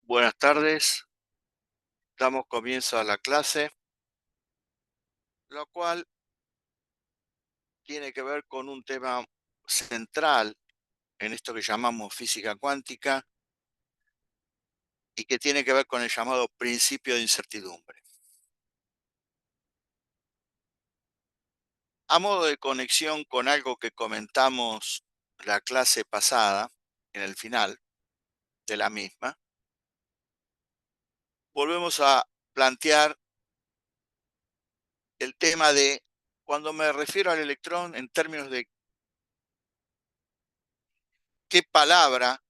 Buenas tardes, damos comienzo a la clase, lo cual tiene que ver con un tema central en esto que llamamos física cuántica y que tiene que ver con el llamado principio de incertidumbre. A modo de conexión con algo que comentamos la clase pasada, en el final de la misma, volvemos a plantear el tema de cuando me refiero al electrón en términos de qué palabra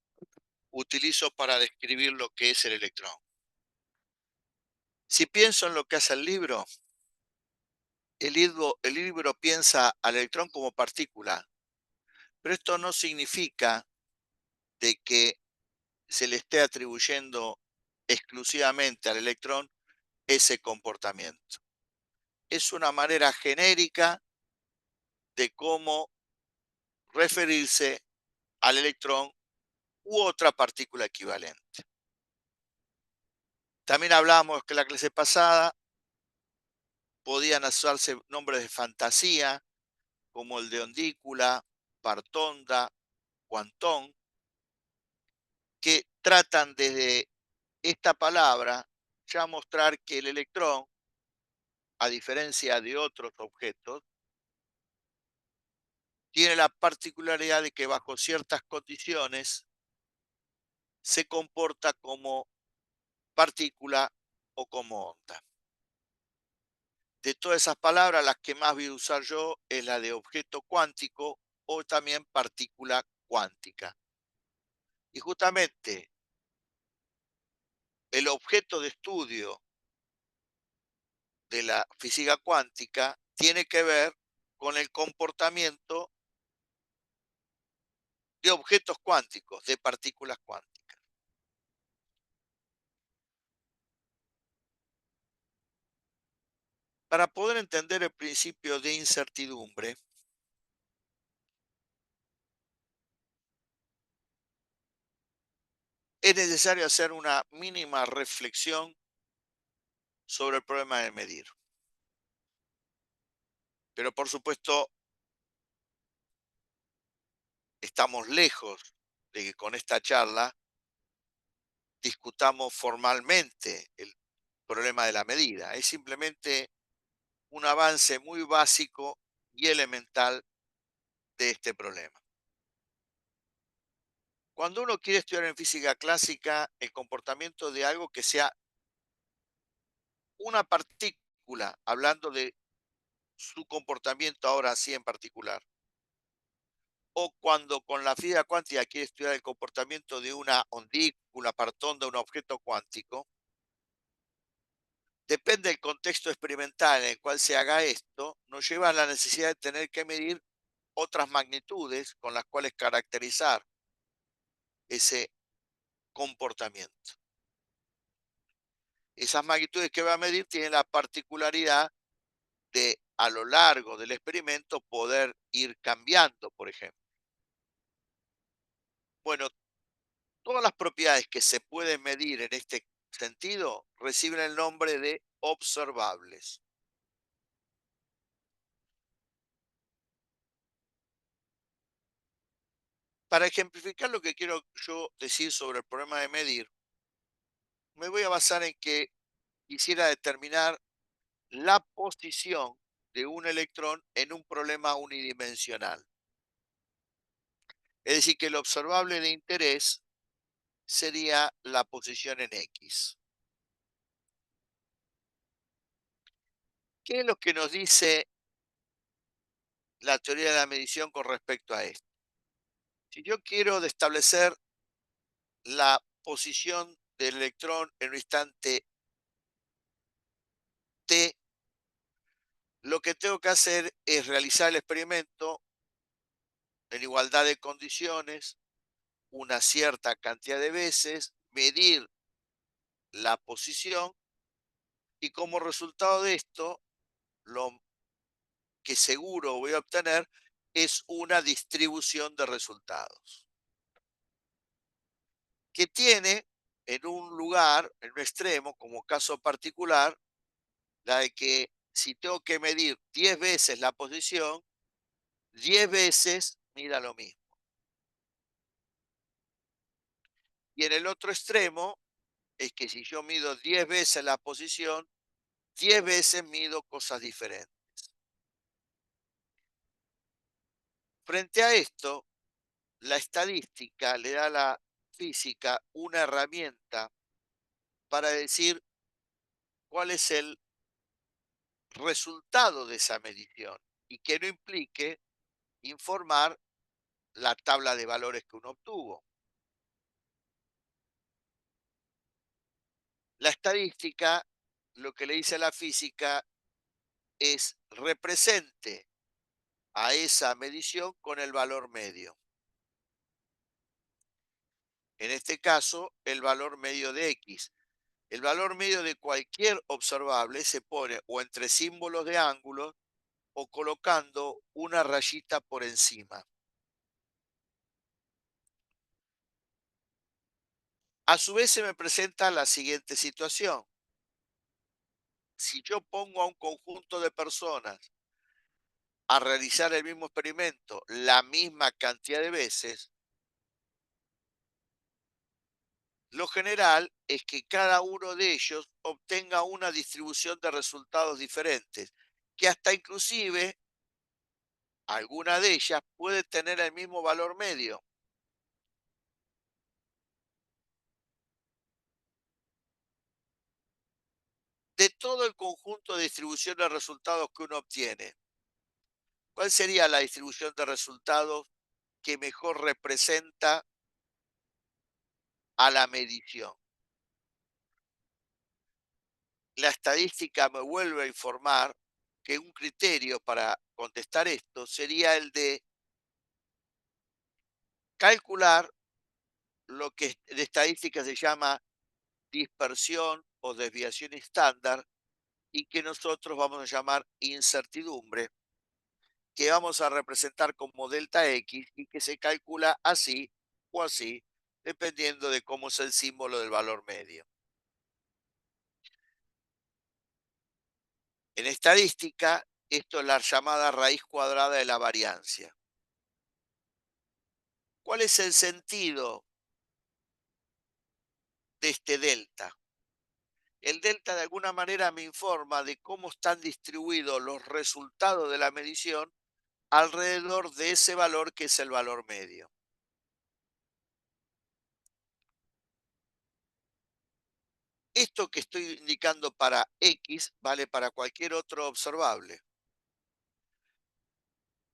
utilizo para describir lo que es el electrón. Si pienso en lo que hace el libro, el libro piensa al electrón como partícula, pero esto no significa de que se le esté atribuyendo exclusivamente al electrón ese comportamiento. Es una manera genérica de cómo referirse al electrón u otra partícula equivalente. También hablamos que en la clase pasada podían usarse nombres de fantasía como el de ondícula, partonda, cuantón, que tratan desde esta palabra ya mostrar que el electrón, a diferencia de otros objetos, tiene la particularidad de que bajo ciertas condiciones se comporta como partícula o como onda. De todas esas palabras, las que más voy a usar yo es la de objeto cuántico o también partícula cuántica. Y justamente el objeto de estudio de la física cuántica tiene que ver con el comportamiento de objetos cuánticos, de partículas cuánticas. Para poder entender el principio de incertidumbre, es necesario hacer una mínima reflexión sobre el problema de medir. Pero por supuesto, estamos lejos de que con esta charla discutamos formalmente el problema de la medida. Es simplemente un avance muy básico y elemental de este problema. Cuando uno quiere estudiar en física clásica el comportamiento de algo que sea una partícula, hablando de su comportamiento ahora sí en particular, o cuando con la física cuántica quiere estudiar el comportamiento de una ondícula, partón de un objeto cuántico, depende del contexto experimental en el cual se haga esto, nos lleva a la necesidad de tener que medir otras magnitudes con las cuales caracterizar ese comportamiento. Esas magnitudes que va a medir tienen la particularidad de, a lo largo del experimento, poder ir cambiando, por ejemplo. Bueno, todas las propiedades que se pueden medir en este sentido reciben el nombre de observables. Para ejemplificar lo que quiero yo decir sobre el problema de medir, me voy a basar en que quisiera determinar la posición de un electrón en un problema unidimensional. Es decir, que el observable de interés sería la posición en X. ¿Qué es lo que nos dice la teoría de la medición con respecto a esto? Si yo quiero establecer la posición del electrón en un instante t, lo que tengo que hacer es realizar el experimento en igualdad de condiciones, una cierta cantidad de veces, medir la posición y como resultado de esto, lo que seguro voy a obtener es una distribución de resultados que tiene en un lugar, en un extremo, como caso particular, la de que si tengo que medir 10 veces la posición, 10 veces mida lo mismo. Y en el otro extremo es que si yo mido 10 veces la posición, 10 veces mido cosas diferentes. Frente a esto, la estadística le da a la física una herramienta para decir cuál es el resultado de esa medición y que no implique informar la tabla de valores que uno obtuvo. La estadística, lo que le dice a la física es represente a esa medición con el valor medio. En este caso, el valor medio de X. El valor medio de cualquier observable se pone o entre símbolos de ángulos o colocando una rayita por encima. A su vez se me presenta la siguiente situación. Si yo pongo a un conjunto de personas a realizar el mismo experimento la misma cantidad de veces, lo general es que cada uno de ellos obtenga una distribución de resultados diferentes, que hasta inclusive alguna de ellas puede tener el mismo valor medio. De todo el conjunto de distribución de resultados que uno obtiene, ¿cuál sería la distribución de resultados que mejor representa a la medición? La estadística me vuelve a informar que un criterio para contestar esto sería el de calcular lo que en estadística se llama dispersión o desviación estándar y que nosotros vamos a llamar incertidumbre, que vamos a representar como delta X y que se calcula así o así, dependiendo de cómo es el símbolo del valor medio. En estadística, esto es la llamada raíz cuadrada de la variancia. ¿Cuál es el sentido de este delta? El delta de alguna manera me informa de cómo están distribuidos los resultados de la medición alrededor de ese valor que es el valor medio. Esto que estoy indicando para X vale para cualquier otro observable.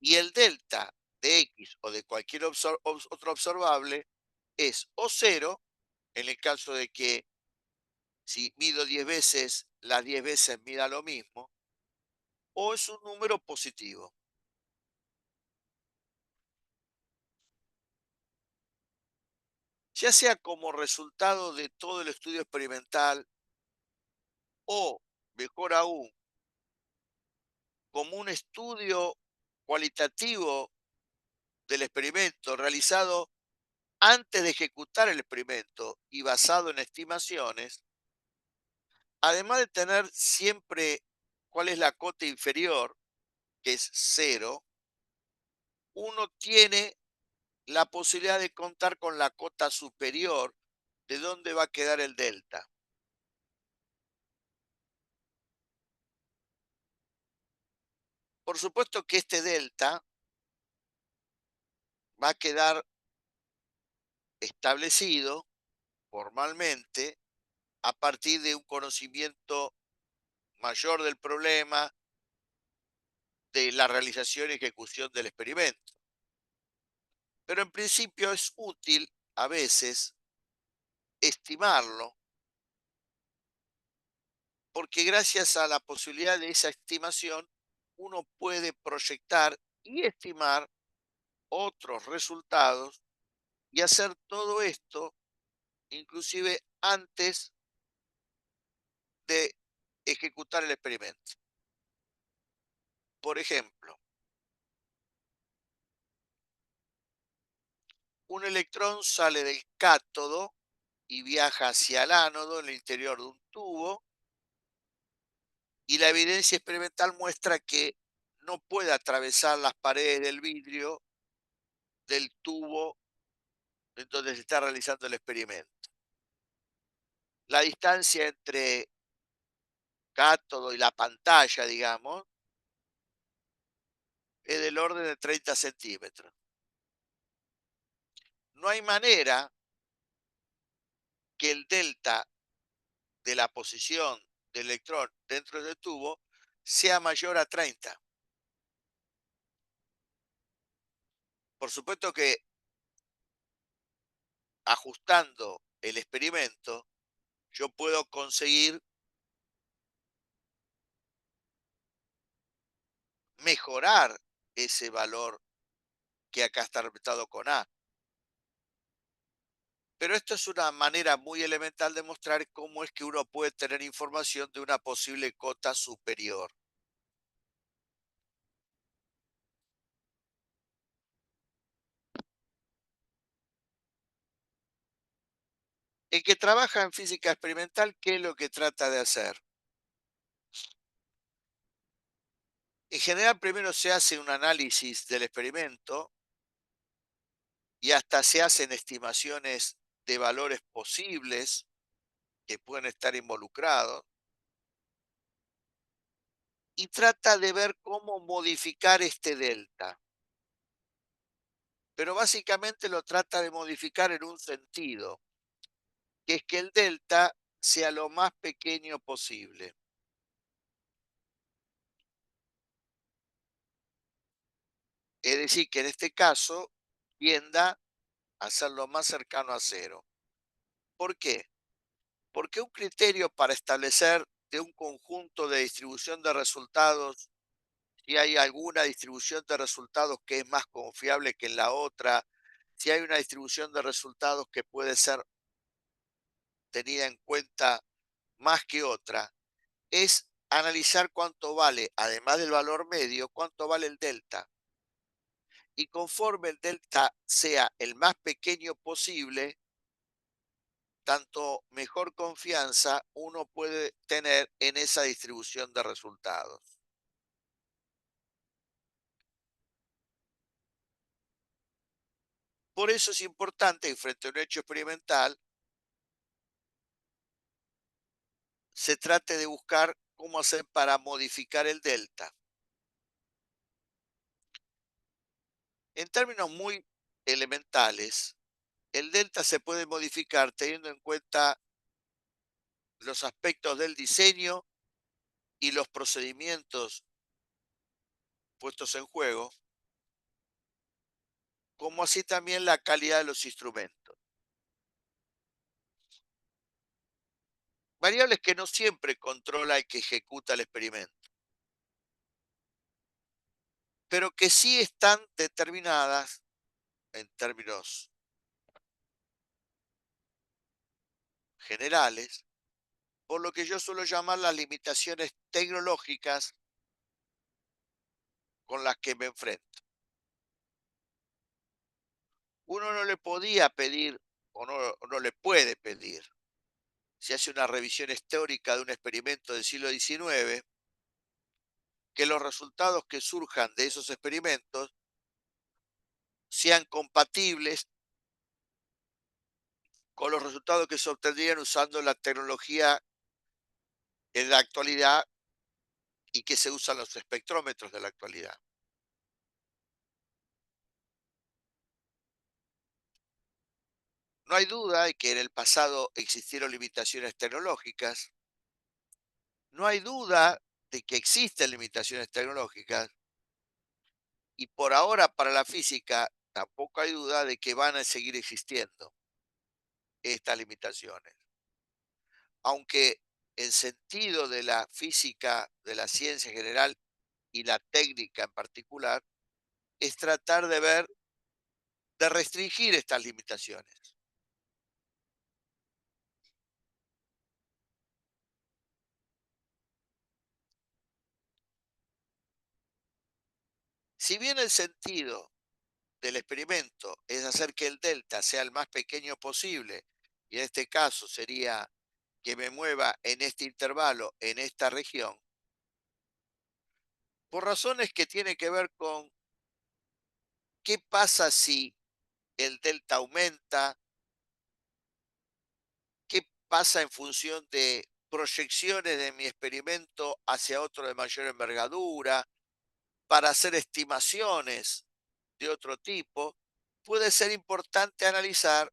Y el delta de X o de cualquier otro observable es o cero, en el caso de que si mido 10 veces, las 10 veces mida lo mismo, o es un número positivo. Ya sea como resultado de todo el estudio experimental o, mejor aún, como un estudio cualitativo del experimento realizado antes de ejecutar el experimento y basado en estimaciones, además de tener siempre cuál es la cota inferior, que es cero, uno tiene la posibilidad de contar con la cota superior de dónde va a quedar el delta. Por supuesto que este delta va a quedar establecido formalmente a partir de un conocimiento mayor del problema, de la realización y ejecución del experimento. Pero en principio es útil a veces estimarlo, porque gracias a la posibilidad de esa estimación, uno puede proyectar y estimar otros resultados y hacer todo esto inclusive antes de ejecutar el experimento. Por ejemplo, un electrón sale del cátodo y viaja hacia el ánodo en el interior de un tubo, y la evidencia experimental muestra que no puede atravesar las paredes del vidrio del tubo en donde se está realizando el experimento. La distancia entre cátodo y la pantalla, digamos, es del orden de 30 centímetros. No hay manera que el delta de la posición del electrón dentro del tubo sea mayor a 30. Por supuesto que ajustando el experimento, yo puedo conseguir mejorar ese valor que acá está representado con A. Pero esto es una manera muy elemental de mostrar cómo es que uno puede tener información de una posible cota superior. El que trabaja en física experimental, ¿qué es lo que trata de hacer? En general, primero se hace un análisis del experimento y hasta se hacen estimaciones de valores posibles que pueden estar involucrados y trata de ver cómo modificar este delta. Pero básicamente lo trata de modificar en un sentido, que es que el delta sea lo más pequeño posible. Es decir, que en este caso tienda a ser lo más cercano a cero. ¿Por qué? Porque un criterio para establecer de un conjunto de distribución de resultados, si hay alguna distribución de resultados que es más confiable que la otra, si hay una distribución de resultados que puede ser tenida en cuenta más que otra, es analizar cuánto vale, además del valor medio, cuánto vale el delta. Y conforme el delta sea el más pequeño posible, tanto mejor confianza uno puede tener en esa distribución de resultados. Por eso es importante que frente a un hecho experimental se trate de buscar cómo hacer para modificar el delta. En términos muy elementales, el delta se puede modificar teniendo en cuenta los aspectos del diseño y los procedimientos puestos en juego, como así también la calidad de los instrumentos. Variables que no siempre controla el que ejecuta el experimento, pero que sí están determinadas en términos generales por lo que yo suelo llamar las limitaciones tecnológicas con las que me enfrento. Uno no le podía pedir o no le puede pedir, si hace una revisión histórica de un experimento del siglo XIX, que los resultados que surjan de esos experimentos sean compatibles con los resultados que se obtendrían usando la tecnología en la actualidad y que se usan los espectrómetros de la actualidad. No hay duda de que en el pasado existieron limitaciones tecnológicas, no hay duda de que existen limitaciones tecnológicas y por ahora para la física tampoco hay duda de que van a seguir existiendo estas limitaciones. Aunque el sentido de la física, de la ciencia en general y la técnica en particular, es tratar de ver, de restringir estas limitaciones. Si bien el sentido del experimento es hacer que el delta sea el más pequeño posible y en este caso sería que me mueva en este intervalo, en esta región, por razones que tienen que ver con qué pasa si el delta aumenta, qué pasa en función de proyecciones de mi experimento hacia otro de mayor envergadura, para hacer estimaciones de otro tipo, puede ser importante analizar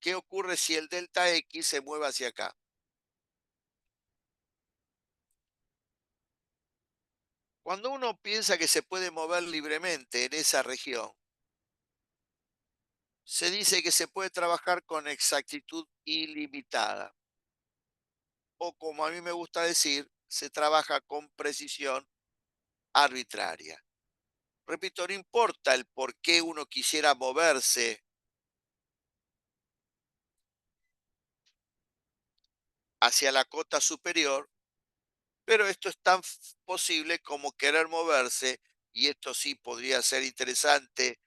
qué ocurre si el delta X se mueve hacia acá. Cuando uno piensa que se puede mover libremente en esa región, se dice que se puede trabajar con exactitud ilimitada, o como a mí me gusta decir, se trabaja con precisión arbitraria. Repito, no importa el por qué uno quisiera moverse hacia la cota superior, pero esto es tan posible como querer moverse, y esto sí podría ser interesante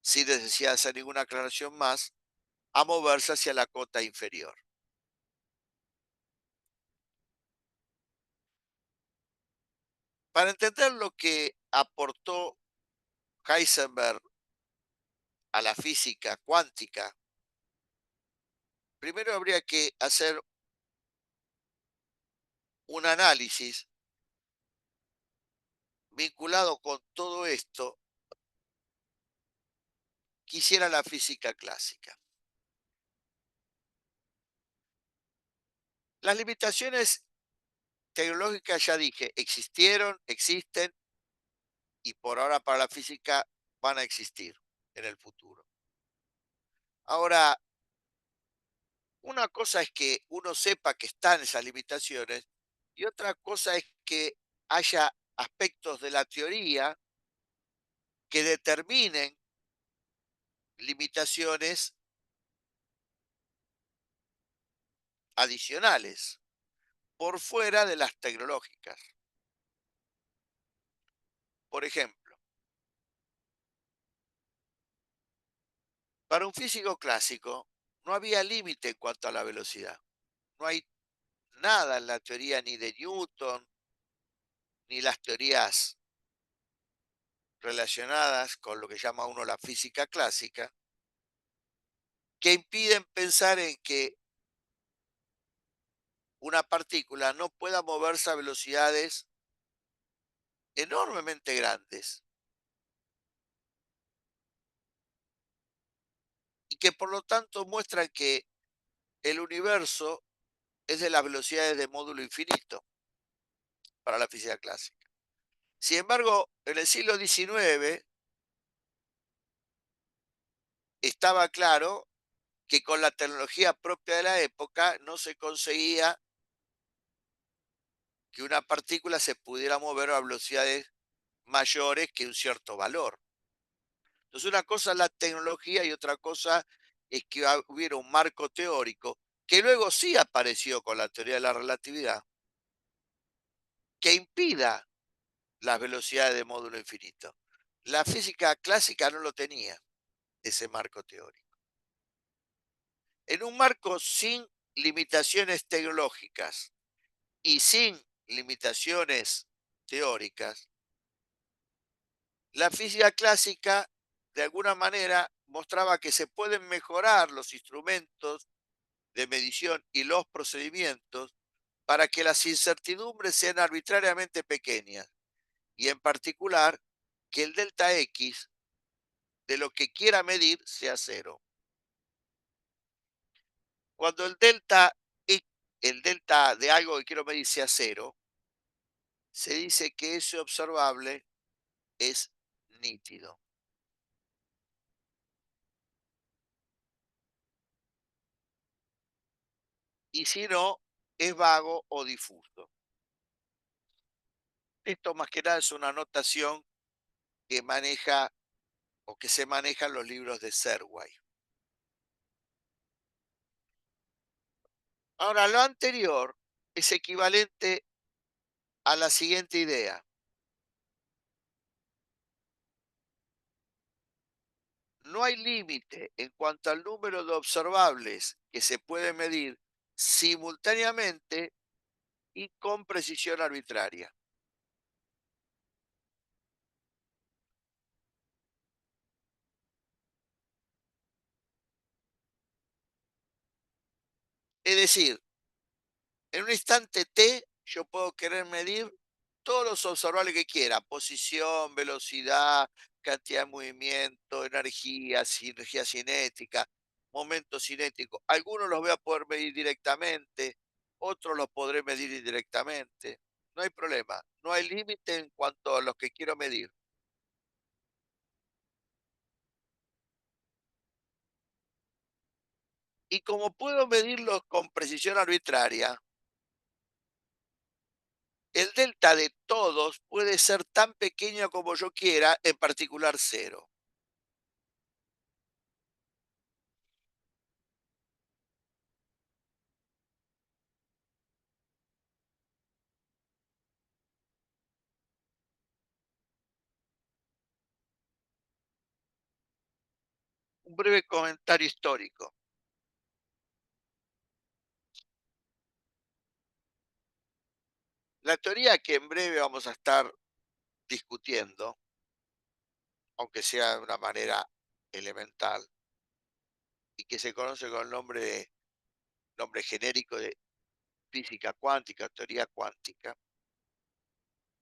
sin necesidad de hacer ninguna aclaración más, a moverse hacia la cota inferior. Para entender lo que aportó Heisenberg a la física cuántica, primero habría que hacer un análisis vinculado con todo esto que hiciera la física clásica. Las limitaciones tecnológicas, ya dije, existieron, existen y por ahora para la física van a existir en el futuro. Ahora, una cosa es que uno sepa que están esas limitaciones y otra cosa es que haya aspectos de la teoría que determinen limitaciones adicionales por fuera de las tecnológicas. Por ejemplo, para un físico clásico no había límite en cuanto a la velocidad. No hay nada en la teoría ni de Newton ni las teorías relacionadas con lo que llama uno la física clásica que impiden pensar en que una partícula no pueda moverse a velocidades enormemente grandes y que por lo tanto muestran que el universo es de las velocidades de módulo infinito para la física clásica. Sin embargo, en el siglo XIX estaba claro que con la tecnología propia de la época no se conseguía que una partícula se pudiera mover a velocidades mayores que un cierto valor. Entonces, una cosa es la tecnología y otra cosa es que hubiera un marco teórico que luego sí apareció con la teoría de la relatividad, que impida las velocidades de módulo infinito. La física clásica no lo tenía, ese marco teórico. En un marco sin limitaciones tecnológicas y sin limitaciones teóricas, la física clásica de alguna manera mostraba que se pueden mejorar los instrumentos de medición y los procedimientos para que las incertidumbres sean arbitrariamente pequeñas y en particular que el delta X de lo que quiera medir sea cero. Cuando el delta de algo que quiero medir sea cero, se dice que ese observable es nítido. Y si no, es vago o difuso. Esto más que nada es una notación que maneja o que se maneja en los libros de Serway. Ahora, lo anterior es equivalente a la siguiente idea. no hay límite en cuanto al número de observables que se puede medir simultáneamente y con precisión arbitraria. Es decir, en un instante T yo puedo querer medir todos los observables que quiera, posición, velocidad, cantidad de movimiento, energía, energía cinética, momento cinético. Algunos los voy a poder medir directamente, otros los podré medir indirectamente. No hay problema, no hay límite en cuanto a los que quiero medir. Y como puedo medirlos con precisión arbitraria, el delta de todos puede ser tan pequeño como yo quiera, en particular cero. Un breve comentario histórico. La teoría que en breve vamos a estar discutiendo, aunque sea de una manera elemental, y que se conoce con el nombre genérico de física cuántica, teoría cuántica,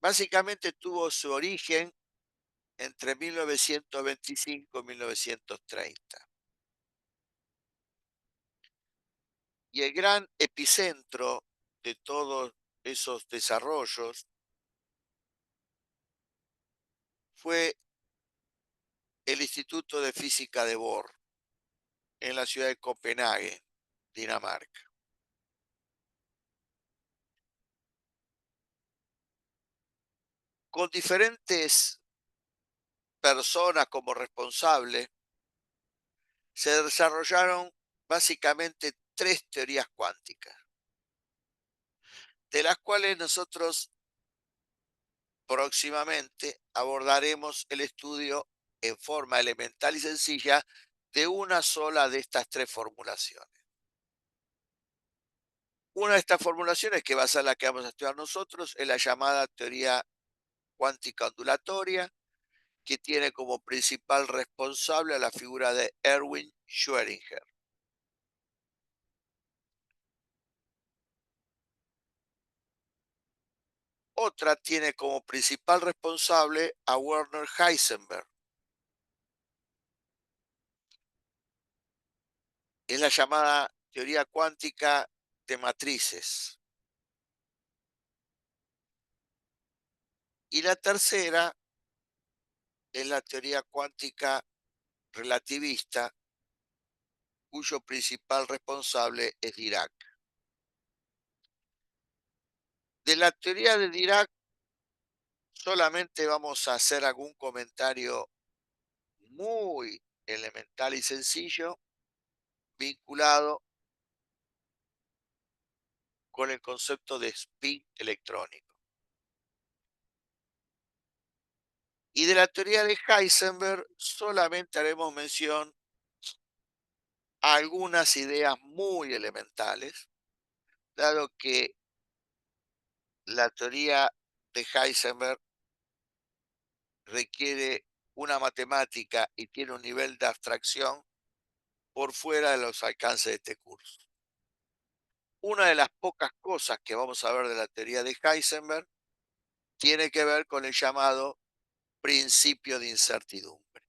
básicamente tuvo su origen entre 1925 y 1930. Y el gran epicentro de todos esos desarrollos fue el Instituto de Física de Bohr, en la ciudad de Copenhague, Dinamarca, con diferentes personas como responsables. Se desarrollaron básicamente tres teorías cuánticas, de las cuales nosotros próximamente abordaremos el estudio en forma elemental y sencilla de una sola de estas tres formulaciones. Una de estas formulaciones, que va a ser la que vamos a estudiar nosotros, es la llamada teoría cuántica ondulatoria, que tiene como principal responsable a la figura de Erwin Schrödinger. Otra tiene como principal responsable a Werner Heisenberg. Es la llamada teoría cuántica de matrices. Y la tercera es la teoría cuántica relativista, cuyo principal responsable es Dirac. De la teoría de Dirac solamente vamos a hacer algún comentario muy elemental y sencillo vinculado con el concepto de spin electrónico. Y de la teoría de Heisenberg solamente haremos mención a algunas ideas muy elementales, dado que la teoría de Heisenberg requiere una matemática y tiene un nivel de abstracción por fuera de los alcances de este curso. Una de las pocas cosas que vamos a ver de la teoría de Heisenberg tiene que ver con el llamado principio de incertidumbre.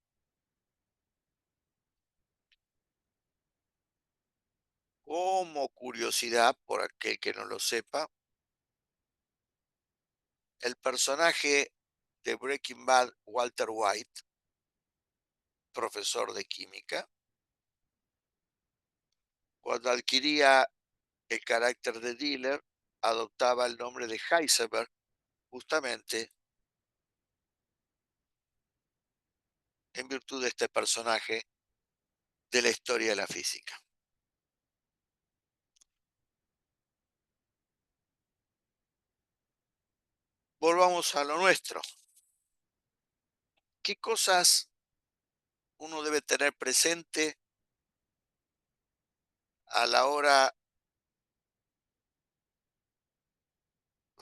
Como curiosidad, por aquel que no lo sepa, el personaje de Breaking Bad, Walter White, profesor de química, cuando adquiría el carácter de dealer, adoptaba el nombre de Heisenberg, justamente en virtud de este personaje de la historia de la física. Volvamos a lo nuestro. ¿Qué cosas uno debe tener presente a la hora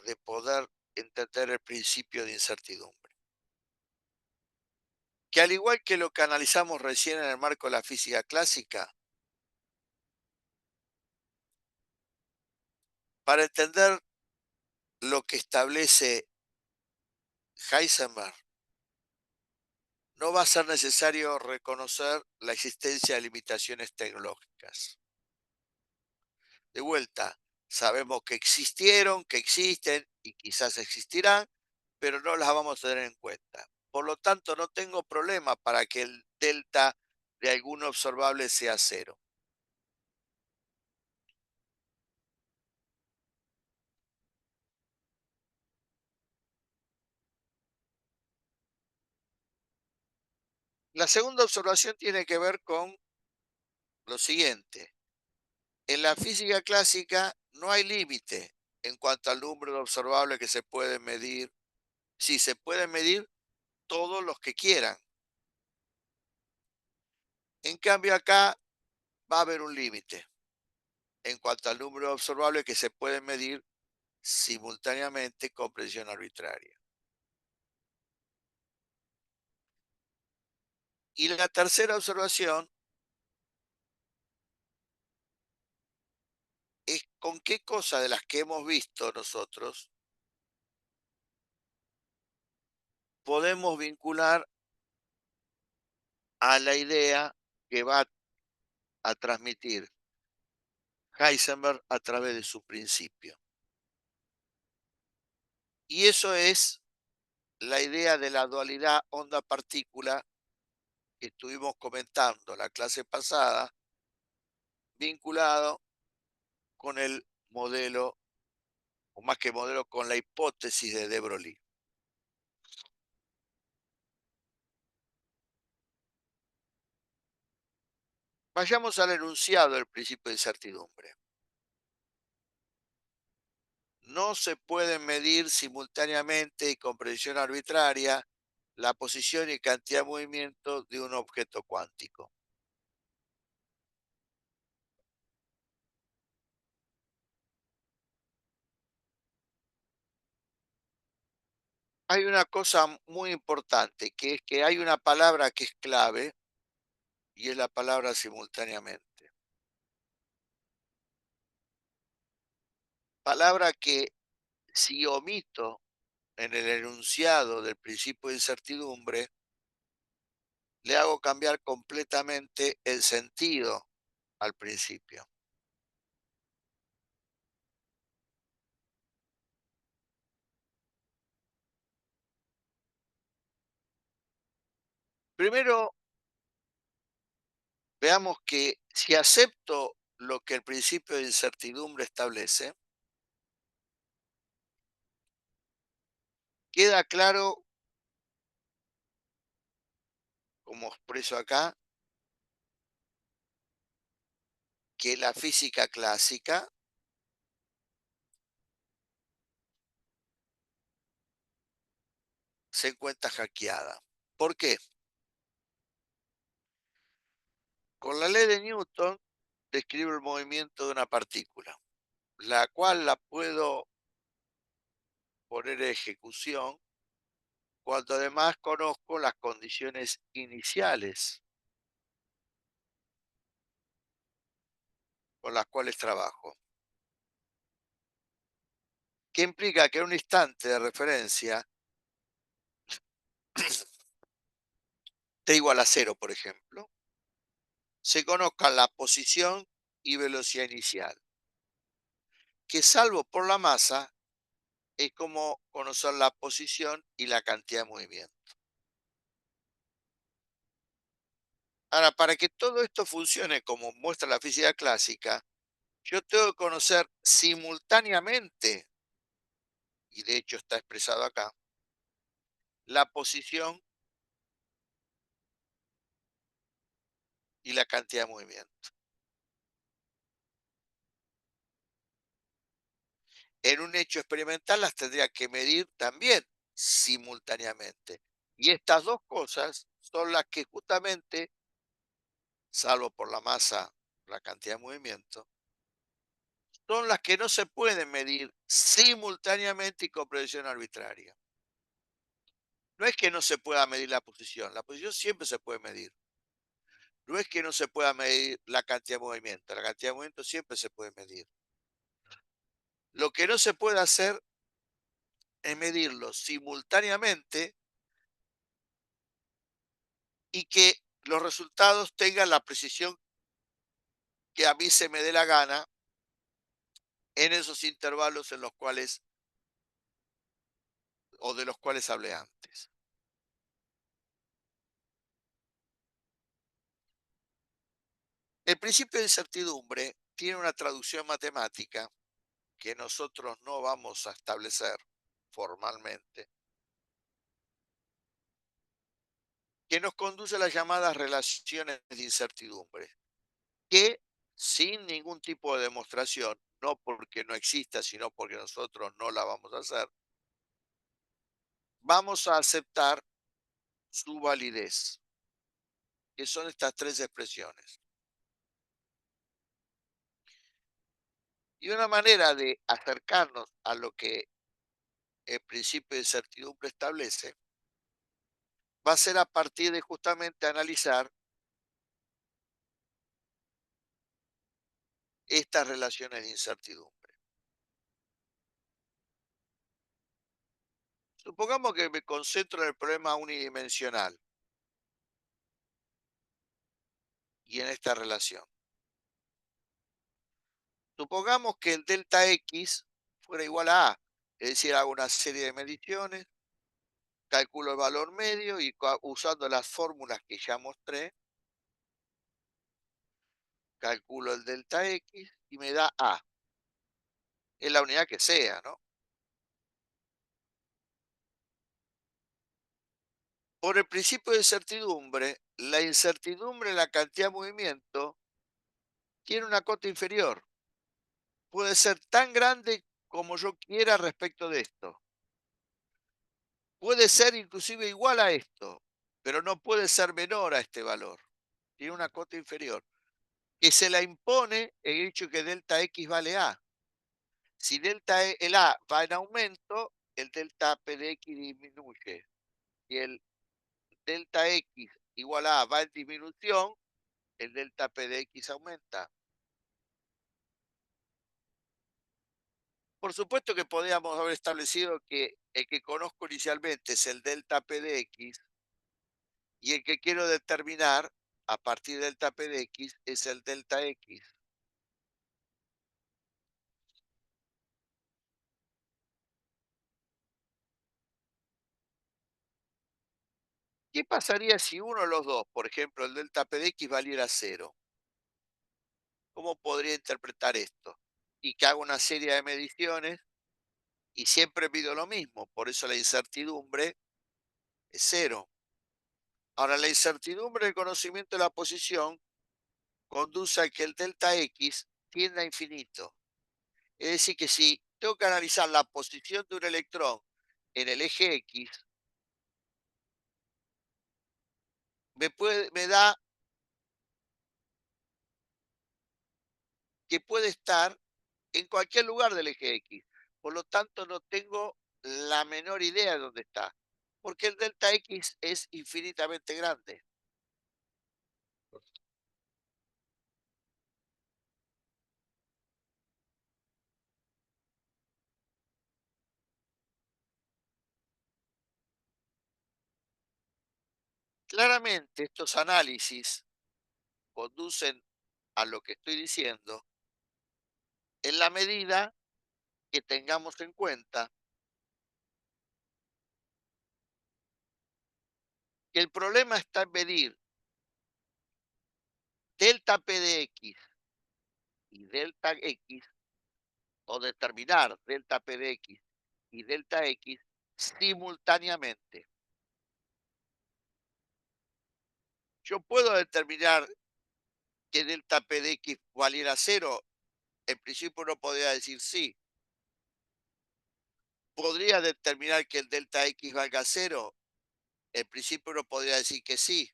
de poder entender el principio de incertidumbre. Que al igual que lo que analizamos recién en el marco de la física clásica, para entender lo que establece Heisenberg, no va a ser necesario reconocer la existencia de limitaciones tecnológicas. De vuelta, sabemos que existieron, que existen y quizás existirán, pero no las vamos a tener en cuenta. Por lo tanto, no tengo problema para que el delta de algún observable sea cero. La segunda observación tiene que ver con lo siguiente. En la física clásica no hay límite en cuanto al número de observables que se pueden medir. Sí, se pueden medir todos los que quieran. En cambio, acá va a haber un límite en cuanto al número de observables que se pueden medir simultáneamente con precisión arbitraria. Y la tercera observación es con qué cosa de las que hemos visto nosotros podemos vincular a la idea que va a transmitir Heisenberg a través de su principio. Y eso es la idea de la dualidad onda-partícula que estuvimos comentando la clase pasada, vinculado con el modelo, o más que modelo, con la hipótesis de de Broglie. Vayamos al enunciado del principio de incertidumbre. No se pueden medir simultáneamente y con precisión arbitraria la posición y cantidad de movimiento de un objeto cuántico. Hay una cosa muy importante, que es que hay una palabra que es clave y es la palabra simultáneamente. Palabra que si omito en el enunciado del principio de incertidumbre, le hago cambiar completamente el sentido al principio. Primero, veamos que si acepto lo que el principio de incertidumbre establece, queda claro, como expreso acá, que la física clásica se encuentra hackeada. ¿Por qué? Con la ley de Newton describo el movimiento de una partícula, la cual la puedo poner en ejecución cuando además conozco las condiciones iniciales con las cuales trabajo, que implica que en un instante de referencia t igual a cero, por ejemplo, se conozcan la posición y velocidad inicial, que salvo por la masa, es como conocer la posición y la cantidad de movimiento. Ahora, para que todo esto funcione como muestra la física clásica, yo tengo que conocer simultáneamente, y de hecho está expresado acá, la posición y la cantidad de movimiento. En un hecho experimental las tendría que medir también simultáneamente. Y estas dos cosas son las que justamente, salvo por la masa, la cantidad de movimiento, son las que no se pueden medir simultáneamente y con precisión arbitraria. No es que no se pueda medir la posición siempre se puede medir. No es que no se pueda medir la cantidad de movimiento, la cantidad de movimiento siempre se puede medir. Lo que no se puede hacer es medirlo simultáneamente y que los resultados tengan la precisión que a mí se me dé la gana en esos intervalos en los cuales o de los cuales hablé antes. El principio de incertidumbre tiene una traducción matemática que nosotros no vamos a establecer formalmente, que nos conduce a las llamadas relaciones de incertidumbre, que sin ningún tipo de demostración, no porque no exista, sino porque nosotros no la vamos a hacer, vamos a aceptar su validez, que son estas tres expresiones. Y una manera de acercarnos a lo que el principio de incertidumbre establece va a ser a partir de justamente analizar estas relaciones de incertidumbre. Supongamos que me concentro en el problema unidimensional y en esta relación. Supongamos que el delta X fuera igual a A, es decir, hago una serie de mediciones, calculo el valor medio y usando las fórmulas que ya mostré, calculo el delta X y me da A, en la unidad que sea, ¿no? Por el principio de incertidumbre, la incertidumbre en la cantidad de movimiento tiene una cota inferior. Puede ser tan grande como yo quiera respecto de esto. Puede ser inclusive igual a esto, pero no puede ser menor a este valor. Tiene una cota inferior, que se la impone el hecho que delta X vale A. Si el A va en aumento, el delta P de X disminuye. Si el delta X igual a A va en disminución, el delta P de X aumenta. Por supuesto que podríamos haber establecido que el que conozco inicialmente es el delta P de X y el que quiero determinar a partir del delta P de X es el delta X. ¿Qué pasaría si uno de los dos, por ejemplo, el delta P de X valiera cero? ¿Cómo podría interpretar esto? Y que hago una serie de mediciones y siempre pido lo mismo, por eso la incertidumbre es cero. Ahora, la incertidumbre del conocimiento de la posición conduce a que el delta X tienda a infinito. Es decir, que si tengo que analizar la posición de un electrón en el eje X, me da que puede estar en cualquier lugar del eje X. Por lo tanto, no tengo la menor idea de dónde está, porque el delta X es infinitamente grande. Claramente, estos análisis conducen a lo que estoy diciendo en la medida que tengamos en cuenta que el problema está en medir delta P de X y delta X, o determinar delta P de X y delta X simultáneamente. Yo puedo determinar que delta P de X valiera cero. En principio uno podría decir sí. ¿Podría determinar que el delta X valga cero? En principio uno podría decir que sí,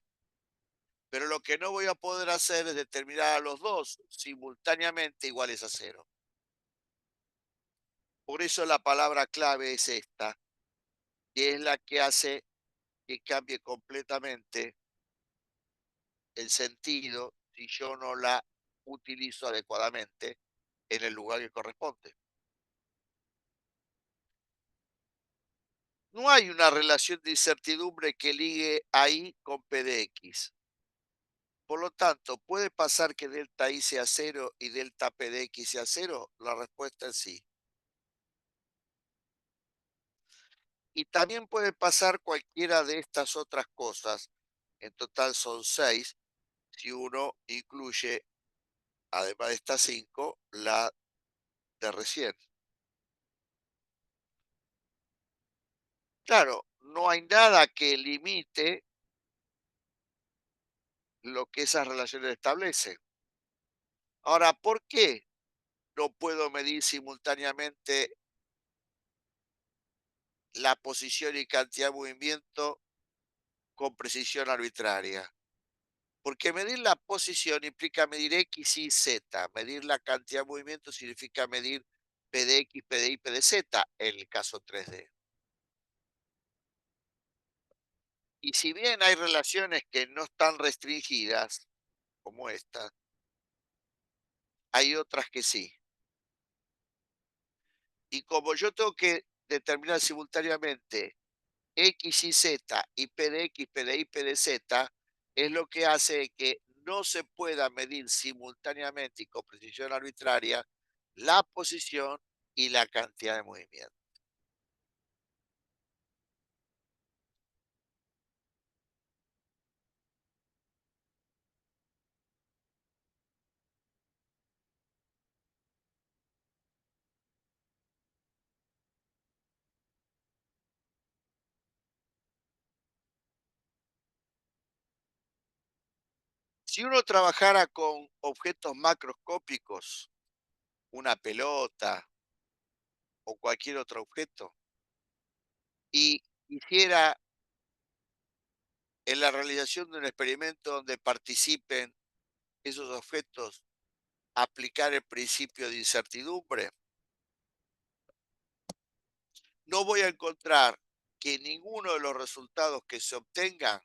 pero lo que no voy a poder hacer es determinar a los dos simultáneamente iguales a cero. Por eso la palabra clave es esta, que es la que hace que cambie completamente el sentido si yo no la utilizo adecuadamente en el lugar que corresponde. No hay una relación de incertidumbre que ligue a I con P de X. Por lo tanto, ¿puede pasar que delta I sea cero y delta P de X sea cero? La respuesta es sí. Y también puede pasar cualquiera de estas otras cosas. En total son seis, si uno incluye, además de estas cinco, la de recién. Claro, no hay nada que limite lo que esas relaciones establecen. Ahora, ¿por qué no puedo medir simultáneamente la posición y cantidad de movimiento con precisión arbitraria? Porque medir la posición implica medir X, Y, Z. Medir la cantidad de movimiento significa medir P de X, P de Y, P de Z en el caso 3D. Y si bien hay relaciones que no están restringidas, como esta, hay otras que sí. Y como yo tengo que determinar simultáneamente X y Z y P de X, P de Y, P de Z, es lo que hace que no se pueda medir simultáneamente y con precisión arbitraria la posición y la cantidad de movimiento. Si uno trabajara con objetos macroscópicos, una pelota o cualquier otro objeto, y hiciera en la realización de un experimento donde participen esos objetos, aplicar el principio de incertidumbre, no voy a encontrar que ninguno de los resultados que se obtengan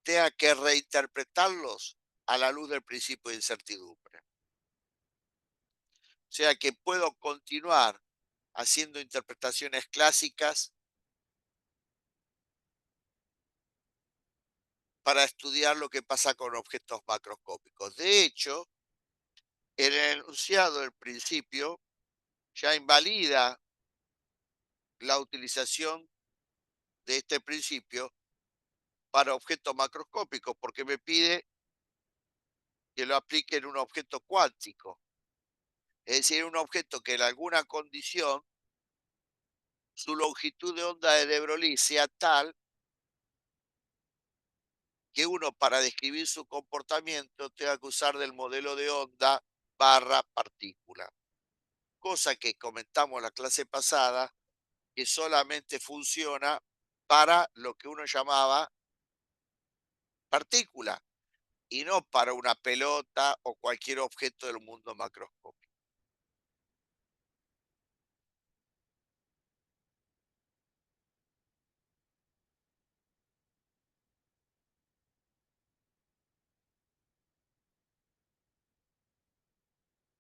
tenga que reinterpretarlos a la luz del principio de incertidumbre. O sea que puedo continuar haciendo interpretaciones clásicas para estudiar lo que pasa con objetos macroscópicos. De hecho, el enunciado del principio ya invalida la utilización de este principio para objetos macroscópicos, porque me pide que lo aplique en un objeto cuántico, es decir, un objeto que en alguna condición su longitud de onda de De Broglie sea tal que uno para describir su comportamiento tenga que usar del modelo de onda barra partícula, cosa que comentamos la clase pasada, que solamente funciona para lo que uno llamaba partícula y no para una pelota o cualquier objeto del mundo macroscópico.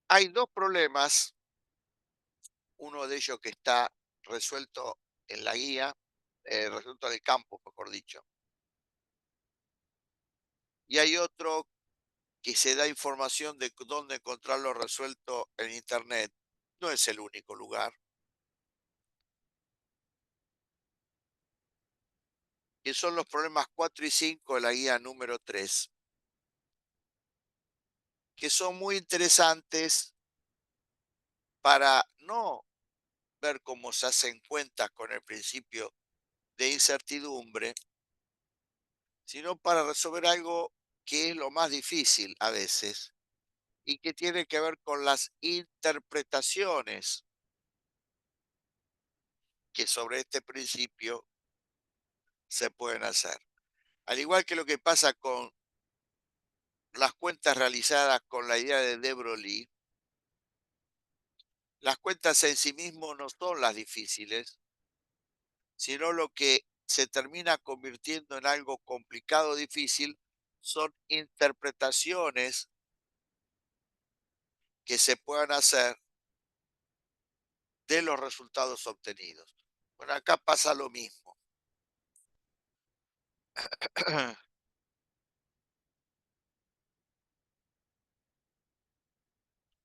Hay dos problemas, uno de ellos que está resuelto en la guía, resuelto en el campo, mejor dicho, y hay otro que se da información de dónde encontrarlo resuelto en Internet. No es el único lugar, que son los problemas 4 y 5 de la guía número 3, que son muy interesantes para no ver cómo se hacen cuentas con el principio de incertidumbre, sino para resolver algo que es lo más difícil a veces y que tiene que ver con las interpretaciones que sobre este principio se pueden hacer. Al igual que lo que pasa con las cuentas realizadas con la idea de De Broglie, las cuentas en sí mismo no son las difíciles, sino lo que se termina convirtiendo en algo complicado, difícil, son interpretaciones que se puedan hacer de los resultados obtenidos. Bueno, acá pasa lo mismo.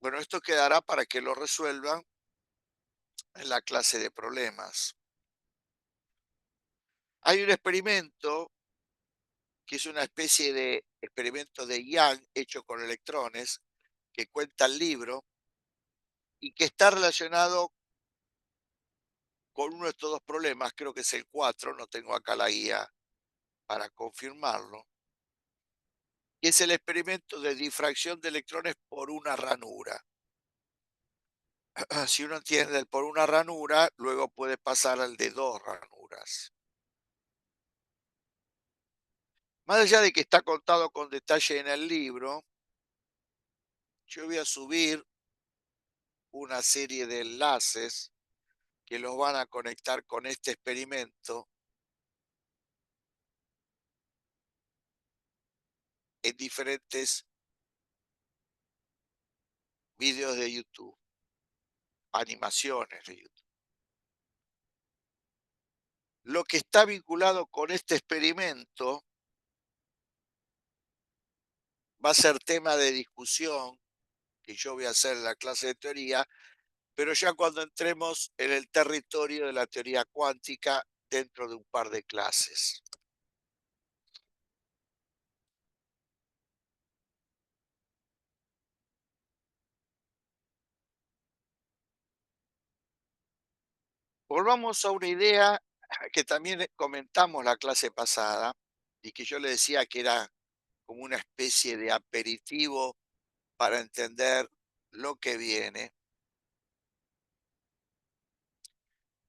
Bueno, esto quedará para que lo resuelvan en la clase de problemas. Hay un experimento que es una especie de experimento de Young hecho con electrones, que cuenta el libro y que está relacionado con uno de estos dos problemas, creo que es el 4, no tengo acá la guía para confirmarlo, que es el experimento de difracción de electrones por una ranura. Si uno entiende el por una ranura, luego puede pasar al de dos ranuras. Más allá de que está contado con detalle en el libro, yo voy a subir una serie de enlaces que los van a conectar con este experimento en diferentes vídeos de YouTube, animaciones de YouTube. Lo que está vinculado con este experimento va a ser tema de discusión que yo voy a hacer en la clase de teoría, pero ya cuando entremos en el territorio de la teoría cuántica dentro de un par de clases. Volvamos a una idea que también comentamos la clase pasada y que yo le decía que era como una especie de aperitivo para entender lo que viene.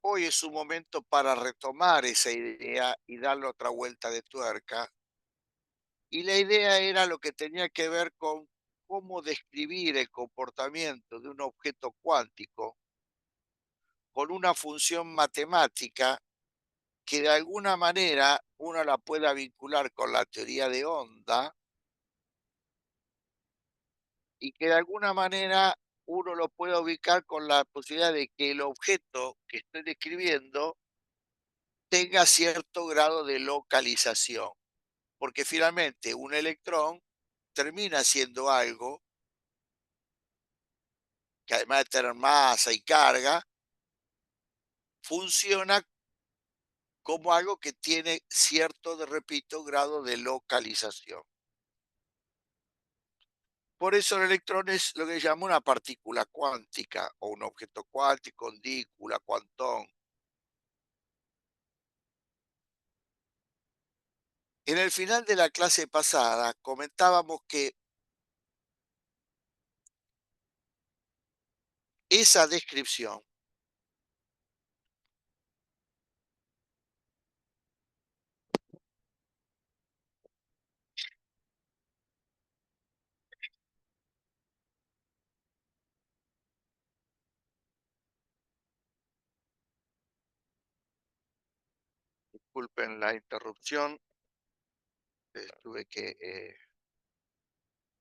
Hoy es un momento para retomar esa idea y darle otra vuelta de tuerca. Y la idea era lo que tenía que ver con cómo describir el comportamiento de un objeto cuántico con una función matemática que de alguna manera uno la pueda vincular con la teoría de onda y que de alguna manera uno lo pueda ubicar con la posibilidad de que el objeto que estoy describiendo tenga cierto grado de localización, porque finalmente un electrón termina siendo algo que además de tener masa y carga, funciona como algo que tiene cierto, repito, grado de localización. Por eso el electrón es lo que se llama una partícula cuántica o un objeto cuántico, ondícula, cuantón. En el final de la clase pasada comentábamos que esa descripción disculpen la interrupción, tuve que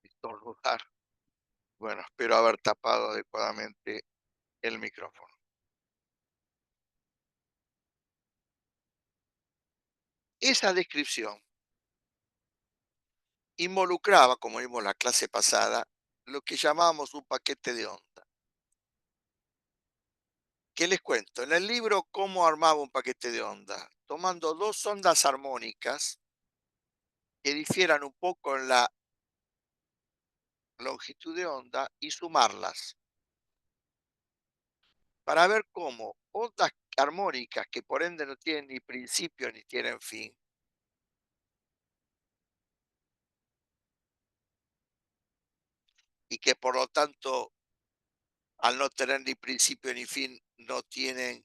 estornudar. Bueno, espero haber tapado adecuadamente el micrófono. Esa descripción involucraba, como vimos la clase pasada, lo que llamábamos un paquete de onda. ¿Qué les cuento? En el libro Cómo armaba un paquete de onda, tomando dos ondas armónicas que difieran un poco en la longitud de onda y sumarlas para ver cómo ondas armónicas que por ende no tienen ni principio ni tienen fin, y que por lo tanto, al no tener ni principio ni fin, no tienen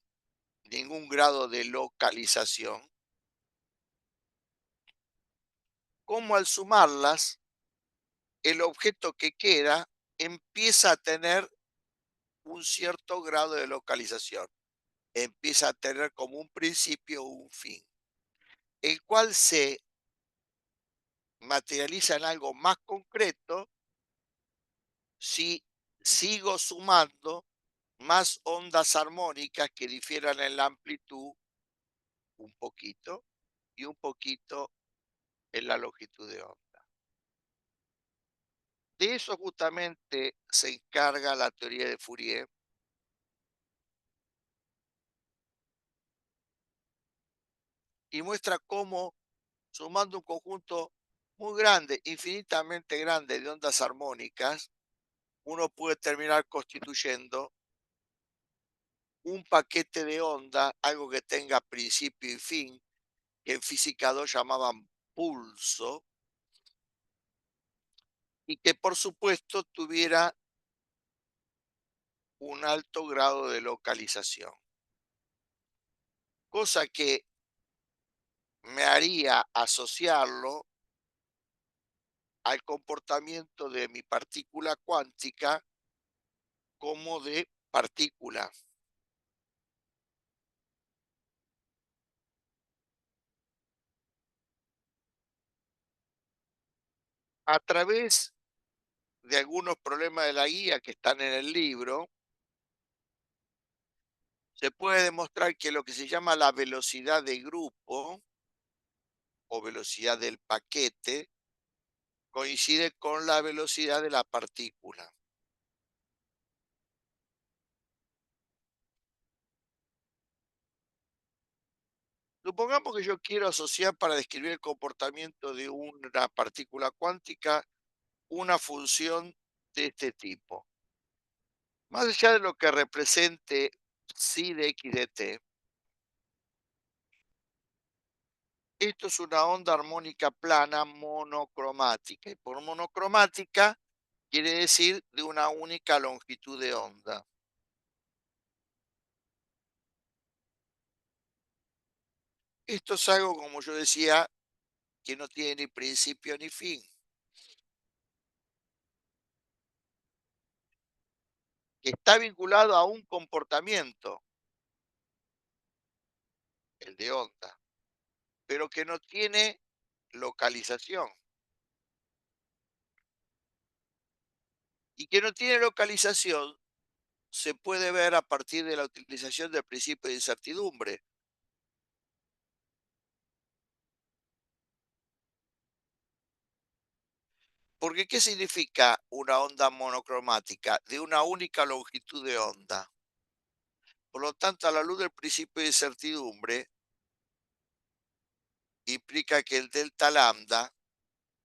ningún grado de localización, como al sumarlas, el objeto que queda empieza a tener un cierto grado de localización, empieza a tener como un principio o un fin, el cual se materializa en algo más concreto si sigo sumando más ondas armónicas que difieran en la amplitud un poquito y un poquito en la longitud de onda. De eso justamente se encarga la teoría de Fourier y muestra cómo, sumando un conjunto muy grande, infinitamente grande de ondas armónicas, uno puede terminar constituyendo un paquete de onda, algo que tenga principio y fin, que en física 2 llamaban pulso, y que por supuesto tuviera un alto grado de localización, cosa que me haría asociarlo al comportamiento de mi partícula cuántica como de partícula. A través de algunos problemas de la guía que están en el libro, se puede demostrar que lo que se llama la velocidad de grupo o velocidad del paquete coincide con la velocidad de la partícula. Supongamos que yo quiero asociar para describir el comportamiento de una partícula cuántica una función de este tipo. Más allá de lo que represente psi de x de t, esto es una onda armónica plana monocromática. Y por monocromática quiere decir de una única longitud de onda. Esto es algo, como yo decía, que no tiene ni principio ni fin, que está vinculado a un comportamiento, el de onda, pero que no tiene localización. Y que no tiene localización se puede ver a partir de la utilización del principio de incertidumbre. Porque, ¿qué significa una onda monocromática? De una única longitud de onda. Por lo tanto, a la luz del principio de incertidumbre, implica que el delta lambda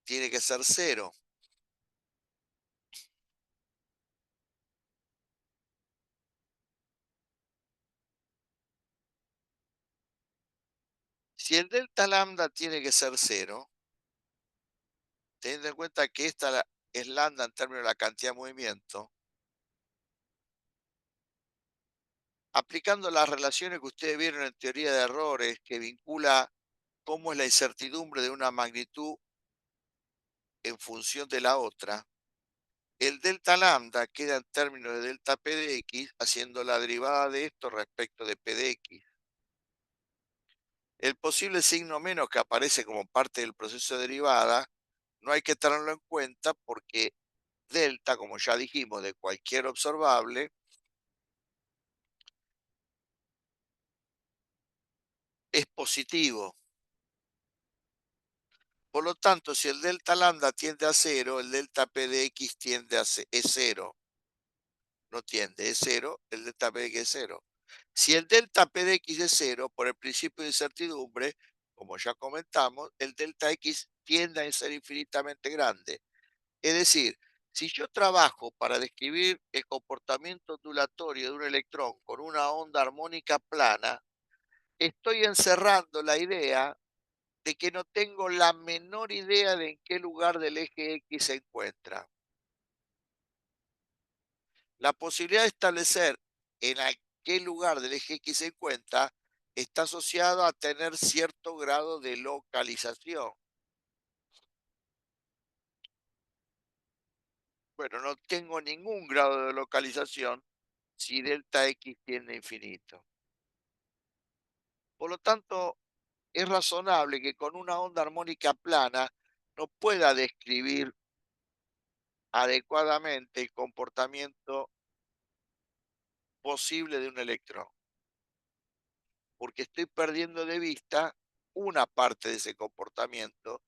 tiene que ser cero. Si el delta lambda tiene que ser cero, teniendo en cuenta que es lambda en términos de la cantidad de movimiento, aplicando las relaciones que ustedes vieron en teoría de errores, que vincula cómo es la incertidumbre de una magnitud en función de la otra, el delta lambda queda en términos de delta p de x, haciendo la derivada de esto respecto de p de x. El posible signo menos que aparece como parte del proceso de derivada, no hay que tenerlo en cuenta porque delta, como ya dijimos, de cualquier observable, es positivo. Por lo tanto, si el delta lambda tiende a cero, el delta p de x es cero. No tiende, es cero, el delta p de x es cero. Si el delta p de x es cero, por el principio de incertidumbre, como ya comentamos, el delta x tiende a ser infinitamente grande. Es decir, si yo trabajo para describir el comportamiento ondulatorio de un electrón con una onda armónica plana, estoy encerrando la idea de que no tengo la menor idea de en qué lugar del eje X se encuentra. La posibilidad de establecer en qué lugar del eje X se encuentra, está asociado a tener cierto grado de localización. Bueno, no tengo ningún grado de localización si delta X tiende a infinito. Por lo tanto, es razonable que con una onda armónica plana no pueda describir adecuadamente el comportamiento posible de un electrón, porque estoy perdiendo de vista una parte de ese comportamiento,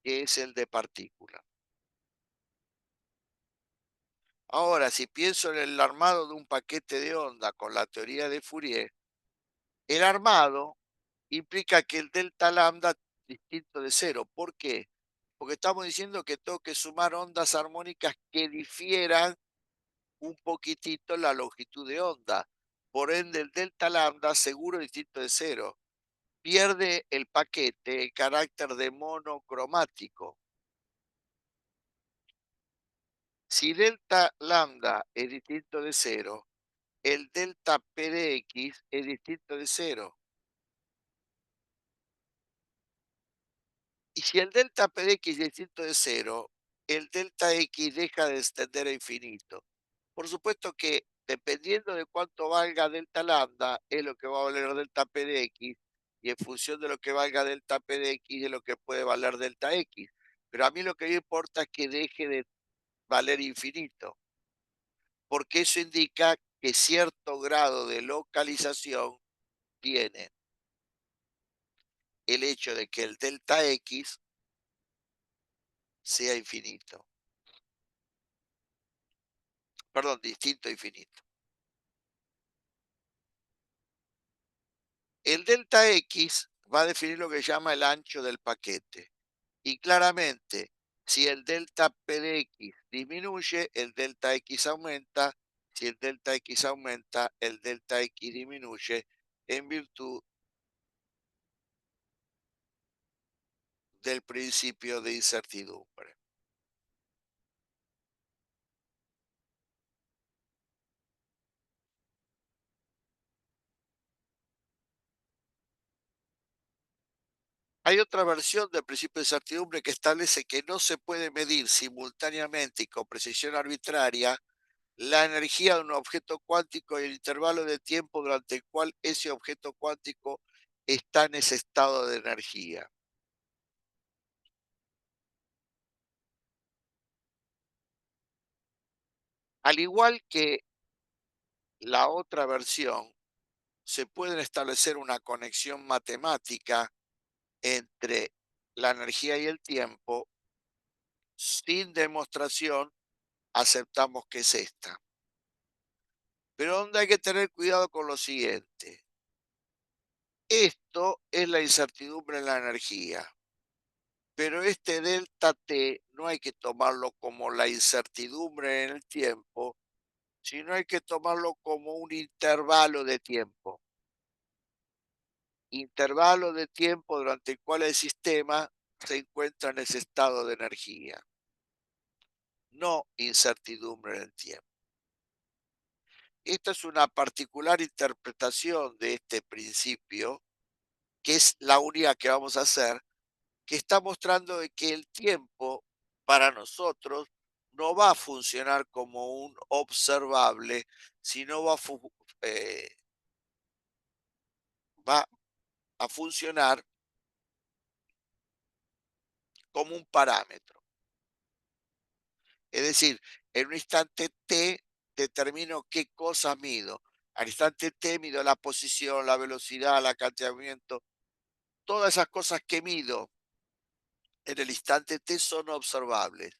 que es el de partícula. Ahora, si pienso en el armado de un paquete de onda con la teoría de Fourier, el armado implica que el delta lambda distinto de cero. ¿Por qué? Porque estamos diciendo que tengo que sumar ondas armónicas que difieran un poquitito la longitud de onda. Por ende, el delta lambda seguro distinto de cero. Pierde el paquete el carácter de monocromático. Si delta lambda es distinto de cero, el delta P de X es distinto de cero. Y si el delta P de X es distinto de cero, el delta X deja de extender a infinito. Por supuesto que dependiendo de cuánto valga delta lambda, es lo que va a valer delta P de X, y en función de lo que valga delta P de X es lo que puede valer delta X. Pero a mí lo que me importa es que deje de valer infinito, porque eso indica que cierto grado de localización tiene el hecho de que el delta X sea infinito, perdón, distinto a infinito. El delta X va a definir lo que se llama el ancho del paquete. Y claramente, si el delta P de X disminuye, el delta X aumenta. Si el delta X aumenta, el delta X disminuye en virtud del principio de incertidumbre. Hay otra versión del principio de incertidumbre que establece que no se puede medir simultáneamente y con precisión arbitraria la energía de un objeto cuántico y el intervalo de tiempo durante el cual ese objeto cuántico está en ese estado de energía. Al igual que la otra versión, se puede establecer una conexión matemática entre la energía y el tiempo. Sin demostración, aceptamos que es esta. Pero donde hay que tener cuidado con lo siguiente. Esto es la incertidumbre en la energía, pero este delta t no hay que tomarlo como la incertidumbre en el tiempo, sino hay que tomarlo como un intervalo de tiempo. Intervalo de tiempo durante el cual el sistema se encuentra en ese estado de energía, no incertidumbre en el tiempo. Esta es una particular interpretación de este principio, que es la única que vamos a hacer, que está mostrando de que el tiempo para nosotros no va a funcionar como un observable, sino eh, va a funcionar como un parámetro. Es decir, en un instante t determino qué cosas mido. Al instante t mido la posición, la velocidad, la cantidad de movimiento. Todas esas cosas que mido en el instante t son observables,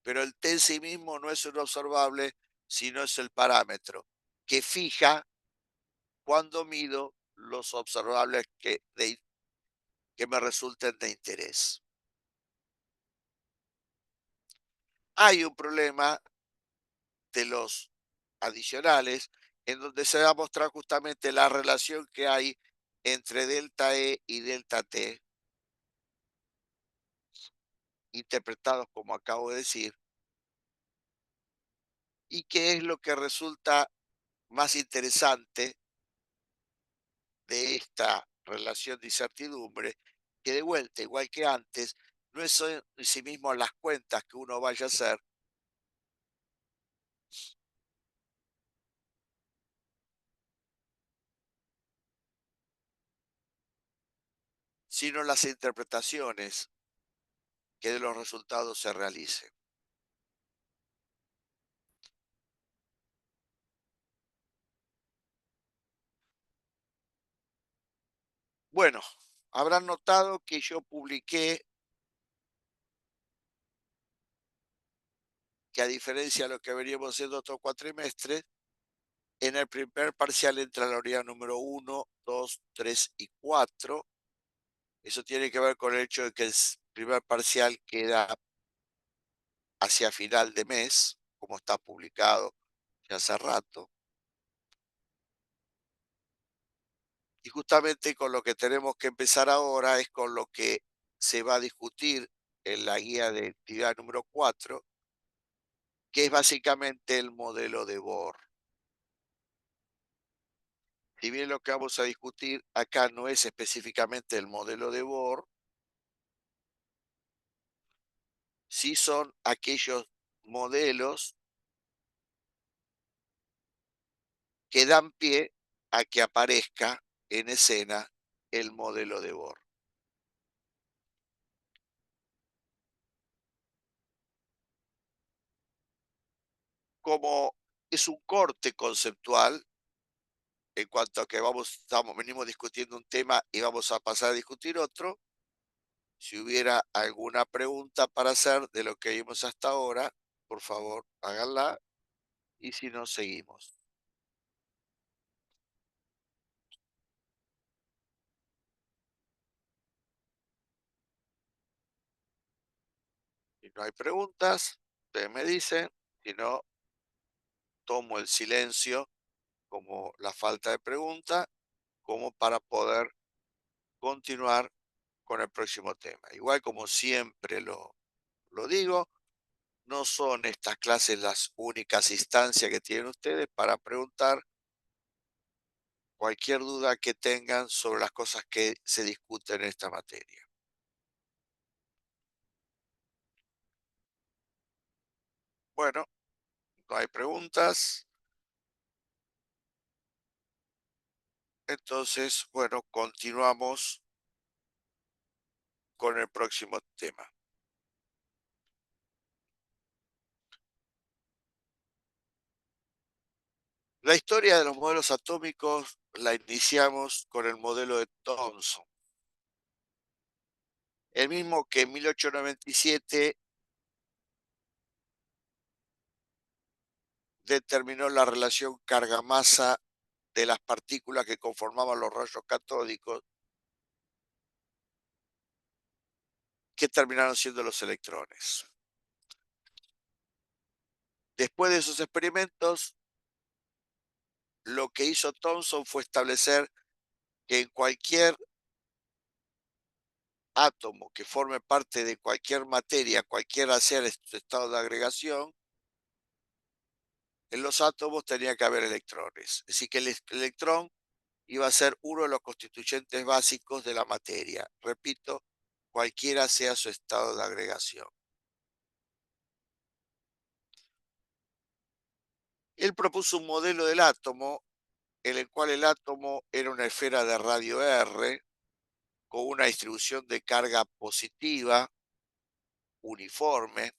pero el t en sí mismo no es un observable, sino es el parámetro que fija cuando mido los observables que me resulten de interés. Hay un problema de los adicionales en donde se va a mostrar justamente la relación que hay entre delta E y delta T, interpretados como acabo de decir, y qué es lo que resulta más interesante de esta relación de incertidumbre, que de vuelta, igual que antes, no es en sí mismo las cuentas que uno vaya a hacer, sino las interpretaciones que de los resultados se realicen. Bueno, habrán notado que yo publiqué que, a diferencia de lo que veníamos haciendo otros cuatrimestres, en el primer parcial entra la unidad número 1, 2, 3 y 4. Eso tiene que ver con el hecho de que el primer parcial queda hacia final de mes, como está publicado ya hace rato. Y justamente con lo que tenemos que empezar ahora es con lo que se va a discutir en la guía de actividad número 4, que es básicamente el modelo de Bohr. Si bien lo que vamos a discutir acá no es específicamente el modelo de Bohr, sí son aquellos modelos que dan pie a que aparezca en escena el modelo de Bohr. Como es un corte conceptual, en cuanto a que venimos discutiendo un tema y vamos a pasar a discutir otro, si hubiera alguna pregunta para hacer de lo que vimos hasta ahora, por favor, háganla, y si no, seguimos. Si no hay preguntas, ustedes me dicen, si no, tomo el silencio como la falta de pregunta, como para poder continuar con el próximo tema. Igual, como siempre lo digo, no son estas clases las únicas instancias que tienen ustedes para preguntar cualquier duda que tengan sobre las cosas que se discuten en esta materia. Bueno, no hay preguntas. Entonces, bueno, continuamos con el próximo tema. La historia de los modelos atómicos la iniciamos con el modelo de Thomson, el mismo que en 1897 determinó la relación carga-masa de las partículas que conformaban los rayos catódicos, que terminaron siendo los electrones. Después de esos experimentos, lo que hizo Thomson fue establecer que en cualquier átomo que forme parte de cualquier materia, cualquiera sea su estado de agregación, en los átomos tenía que haber electrones. Es decir, que el electrón iba a ser uno de los constituyentes básicos de la materia. Repito, cualquiera sea su estado de agregación. Él propuso un modelo del átomo en el cual el átomo era una esfera de radio R con una distribución de carga positiva uniforme,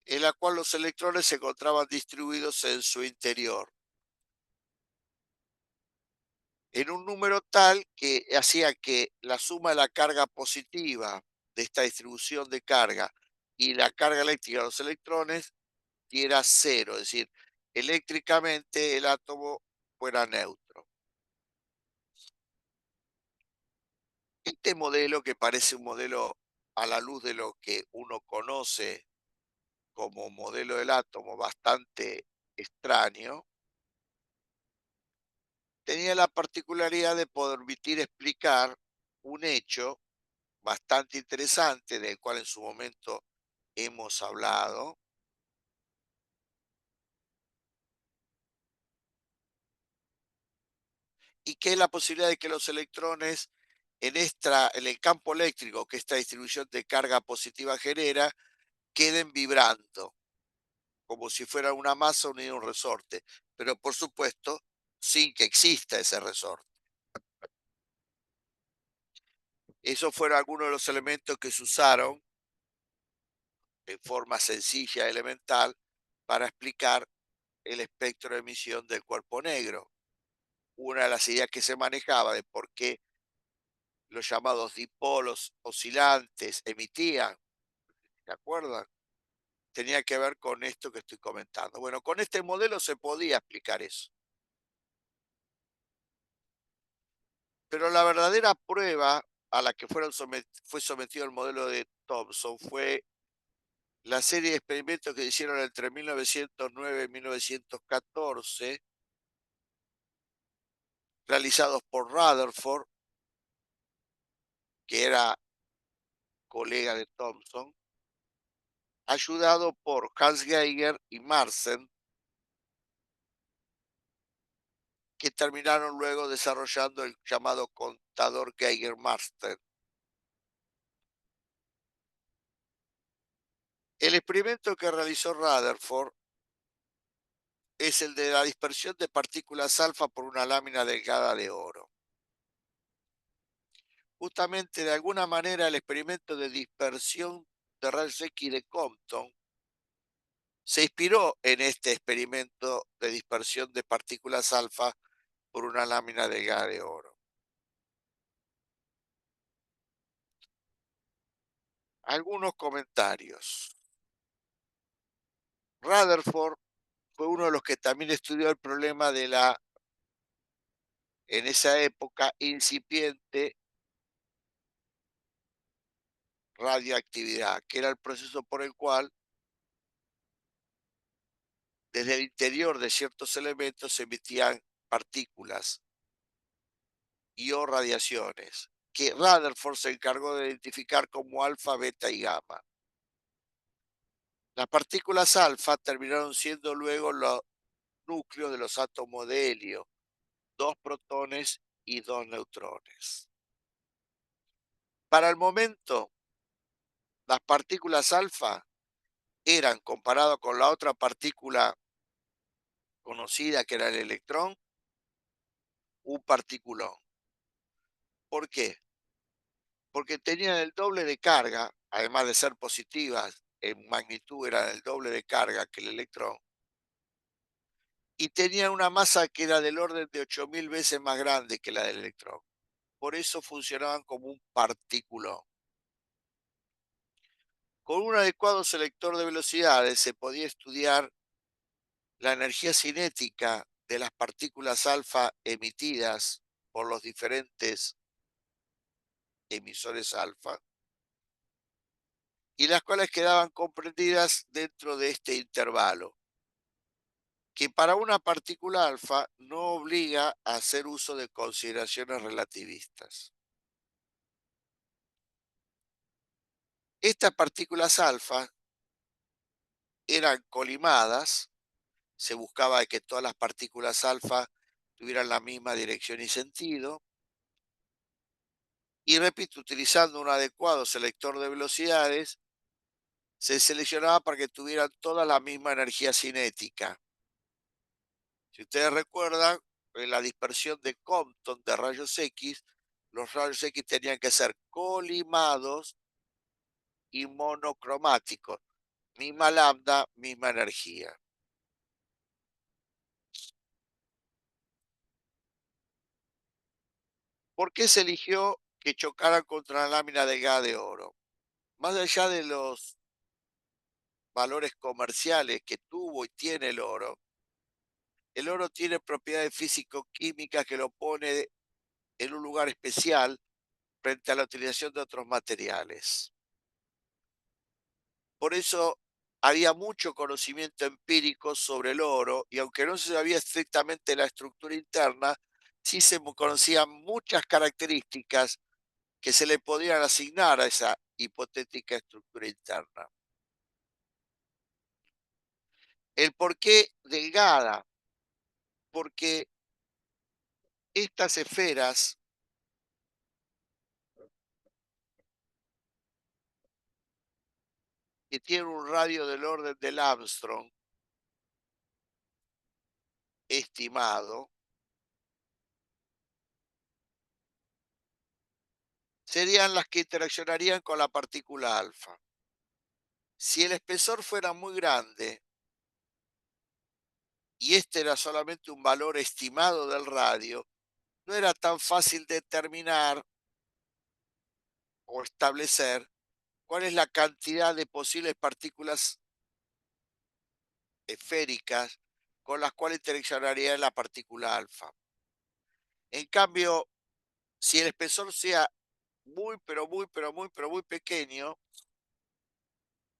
en la cual los electrones se encontraban distribuidos en su interior, en un número tal que hacía que la suma de la carga positiva de esta distribución de carga y la carga eléctrica de los electrones diera cero, es decir, eléctricamente el átomo fuera neutro. Este modelo, que parece un modelo a la luz de lo que uno conoce como modelo del átomo bastante extraño, tenía la particularidad de permitir explicar un hecho bastante interesante, del cual en su momento hemos hablado, y que es la posibilidad de que los electrones en el campo eléctrico que esta distribución de carga positiva genera, queden vibrando, como si fuera una masa unida a un resorte, pero por supuesto, sin que exista ese resorte. Esos fueron algunos de los elementos que se usaron en forma sencilla, elemental, para explicar el espectro de emisión del cuerpo negro. Una de las ideas que se manejaba de por qué los llamados dipolos oscilantes emitían, ¿se acuerdan? Tenía que ver con esto que estoy comentando. Bueno, con este modelo se podía explicar eso. Pero la verdadera prueba a la que fue sometido el modelo de Thomson fue la serie de experimentos que hicieron entre 1909 y 1914, realizados por Rutherford, que era colega de Thomson, ayudado por Hans Geiger y Marsen, que terminaron luego desarrollando el llamado contador Geiger-Marsen. El experimento que realizó Rutherford es el de la dispersión de partículas alfa por una lámina delgada de oro. Justamente, de alguna manera, el experimento de dispersión de rayos X de Compton se inspiró en este experimento de dispersión de partículas alfa por una lámina delgada de oro. Algunos comentarios. Rutherford fue uno de los que también estudió el problema de la, en esa época, incipiente radioactividad, que era el proceso por el cual desde el interior de ciertos elementos se emitían partículas y o radiaciones, que Rutherford se encargó de identificar como alfa, beta y gamma. Las partículas alfa terminaron siendo luego los núcleos de los átomos de helio, dos protones y dos neutrones. Para el momento, las partículas alfa eran, comparado con la otra partícula conocida que era el electrón, un particulón. ¿Por qué? Porque tenían el doble de carga, además de ser positivas, en magnitud eran el doble de carga que el electrón, y tenían una masa que era del orden de 8000 veces más grande que la del electrón. Por eso funcionaban como un particulón. Con un adecuado selector de velocidades se podía estudiar la energía cinética de las partículas alfa emitidas por los diferentes emisores alfa, y las cuales quedaban comprendidas dentro de este intervalo, que para una partícula alfa no obliga a hacer uso de consideraciones relativistas. Estas partículas alfa eran colimadas, se buscaba que todas las partículas alfa tuvieran la misma dirección y sentido, y repito, utilizando un adecuado selector de velocidades, se seleccionaba para que tuvieran toda la misma energía cinética. Si ustedes recuerdan, en la dispersión de Compton de rayos X, los rayos X tenían que ser colimados y monocromáticos. Misma lambda, misma energía. ¿Por qué se eligió que chocaran contra la lámina delgada de oro? Más allá de los valores comerciales que tuvo y tiene el oro tiene propiedades físico-químicas que lo pone en un lugar especial frente a la utilización de otros materiales. Por eso había mucho conocimiento empírico sobre el oro, y aunque no se sabía estrictamente la estructura interna, sí se conocían muchas características que se le podían asignar a esa hipotética estructura interna. ¿El por qué delgada? Porque Estas esferas que tienen un radio del orden del Armstrong estimado, serían las que interaccionarían con la partícula alfa. Si el espesor fuera muy grande y este era solamente un valor estimado del radio, no era tan fácil determinar o establecer cuál es la cantidad de posibles partículas esféricas con las cuales interaccionaría la partícula alfa. En cambio, si el espesor sea muy, pero muy, pero muy, pero muy pequeño,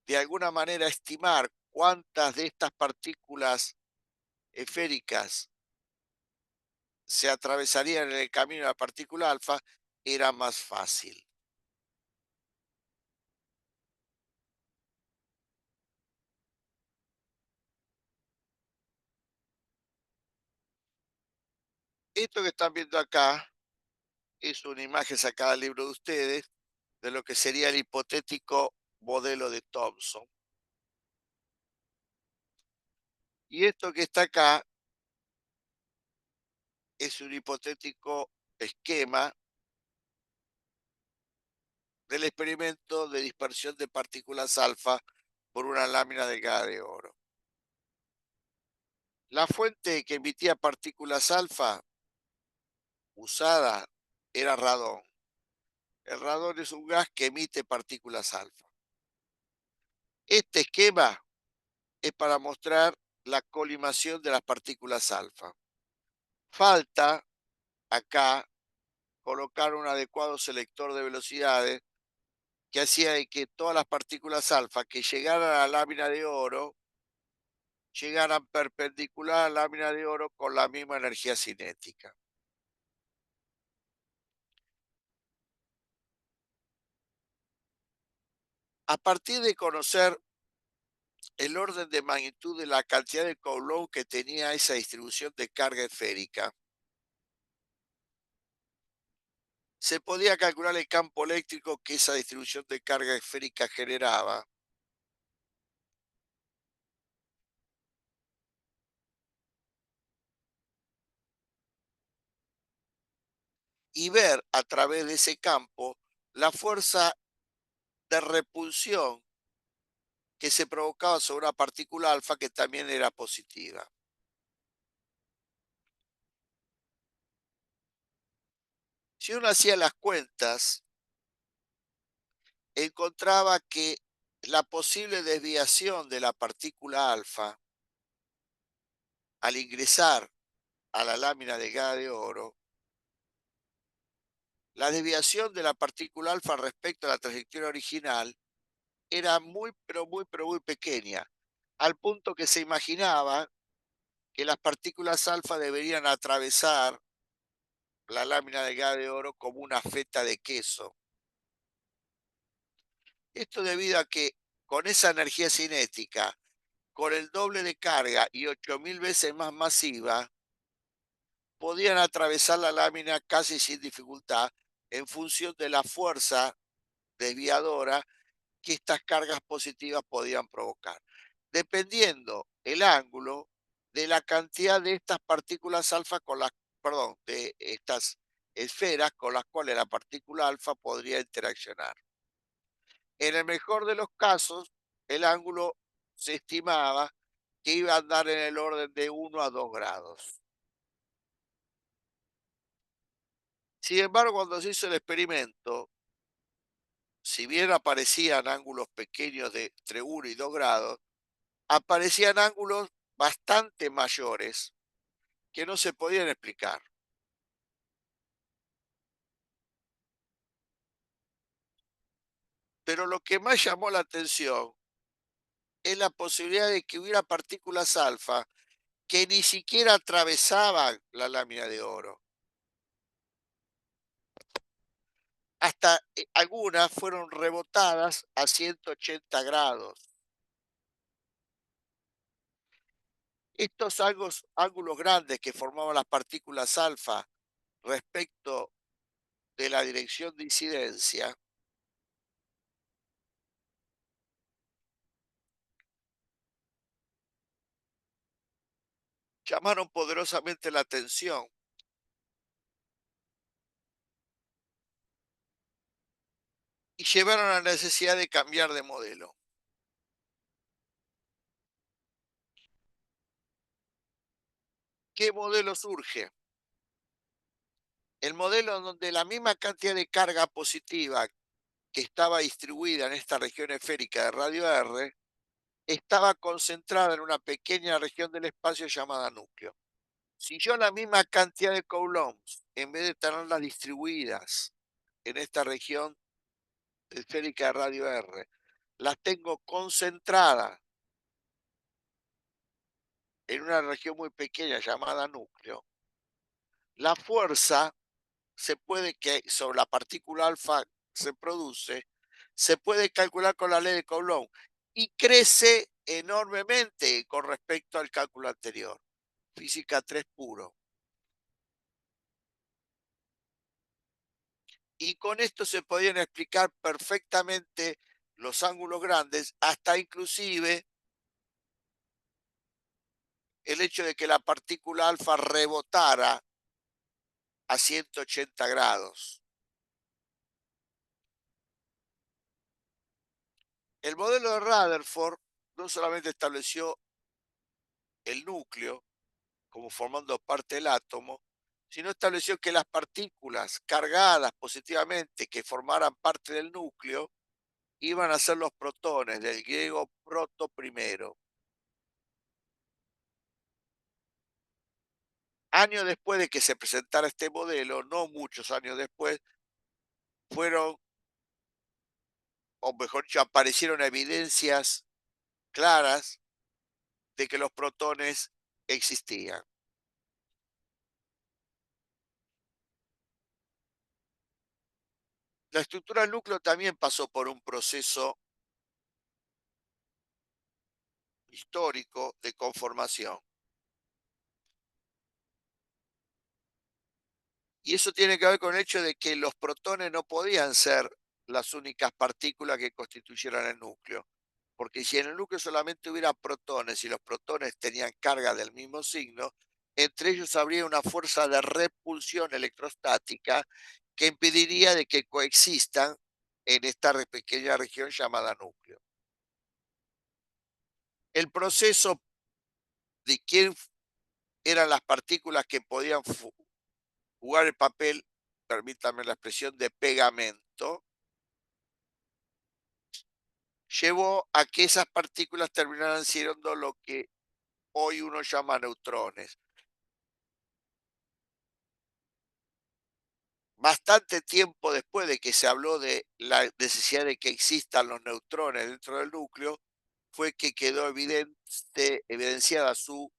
de alguna manera estimar cuántas de estas partículas esféricas se atravesarían en el camino de la partícula alfa era más fácil. Esto que están viendo acá es una imagen sacada del libro de ustedes de lo que sería el hipotético modelo de Thomson. Y esto que está acá es un hipotético esquema del experimento de dispersión de partículas alfa por una lámina delgada de oro. La fuente que emitía partículas alfa usada era radón. El radón es un gas que emite partículas alfa. Este esquema es para mostrar la colimación de las partículas alfa. Falta acá colocar un adecuado selector de velocidades que hacía de que todas las partículas alfa que llegaran a la lámina de oro llegaran perpendicular a la lámina de oro con la misma energía cinética. A partir de conocer el orden de magnitud de la cantidad de Coulomb que tenía esa distribución de carga esférica, se podía calcular el campo eléctrico que esa distribución de carga esférica generaba y ver a través de ese campo la fuerza de repulsión que se provocaba sobre una partícula alfa que también era positiva. Si uno hacía las cuentas, encontraba que la posible desviación de la partícula alfa al ingresar a la lámina delgada de oro, la desviación de la partícula alfa respecto a la trayectoria original era muy, pero muy, pero muy pequeña, al punto que se imaginaba que las partículas alfa deberían atravesar la lámina delgada de oro como una feta de queso. Esto debido a que con esa energía cinética, con el doble de carga y 8000 veces más masiva, podían atravesar la lámina casi sin dificultad en función de la fuerza desviadora que estas cargas positivas podían provocar, dependiendo el ángulo de la cantidad de estas partículas alfa con las, perdón, de estas esferas con las cuales la partícula alfa podría interaccionar. En el mejor de los casos, el ángulo se estimaba que iba a andar en el orden de 1 a 2 grados. Sin embargo, cuando se hizo el experimento, si bien aparecían ángulos pequeños de entre 1 y 2 grados, aparecían ángulos bastante mayores que no se podían explicar. Pero lo que más llamó la atención es la posibilidad de que hubiera partículas alfa que ni siquiera atravesaban la lámina de oro. Hasta algunas fueron rebotadas a 180 grados. Estos ángulos grandes que formaban las partículas alfa respecto de la dirección de incidencia, llamaron poderosamente la atención y llevaron a la necesidad de cambiar de modelo. ¿Qué modelo surge? El modelo en donde la misma cantidad de carga positiva que estaba distribuida en esta región esférica de radio R estaba concentrada en una pequeña región del espacio llamada núcleo. Si yo la misma cantidad de coulombs, en vez de tenerlas distribuidas en esta región esférica de radio R, las tengo concentradas en una región muy pequeña llamada núcleo, la fuerza que sobre la partícula alfa se produce, se puede calcular con la ley de Coulomb y crece enormemente con respecto al cálculo anterior. Física 3 puro. Y con esto se podían explicar perfectamente los ángulos grandes, hasta inclusive el hecho de que la partícula alfa rebotara a 180 grados. El modelo de Rutherford no solamente estableció el núcleo como formando parte del átomo, sino estableció que las partículas cargadas positivamente que formaran parte del núcleo iban a ser los protones, del griego proto primero. Años después de que se presentara este modelo, no muchos años después, fueron, o mejor dicho, aparecieron evidencias claras de que los protones existían. La estructura del núcleo también pasó por un proceso histórico de conformación. Y eso tiene que ver con el hecho de que los protones no podían ser las únicas partículas que constituyeran el núcleo. Porque si en el núcleo solamente hubiera protones y los protones tenían carga del mismo signo, entre ellos habría una fuerza de repulsión electrostática que impediría de que coexistan en esta pequeña región llamada núcleo. El proceso de quién eran las partículas que podían jugar el papel, permítanme la expresión, de pegamento, llevó a que esas partículas terminaran siendo lo que hoy uno llama neutrones. Bastante tiempo después de que se habló de la necesidad de que existan los neutrones dentro del núcleo, fue que quedó evidenciada su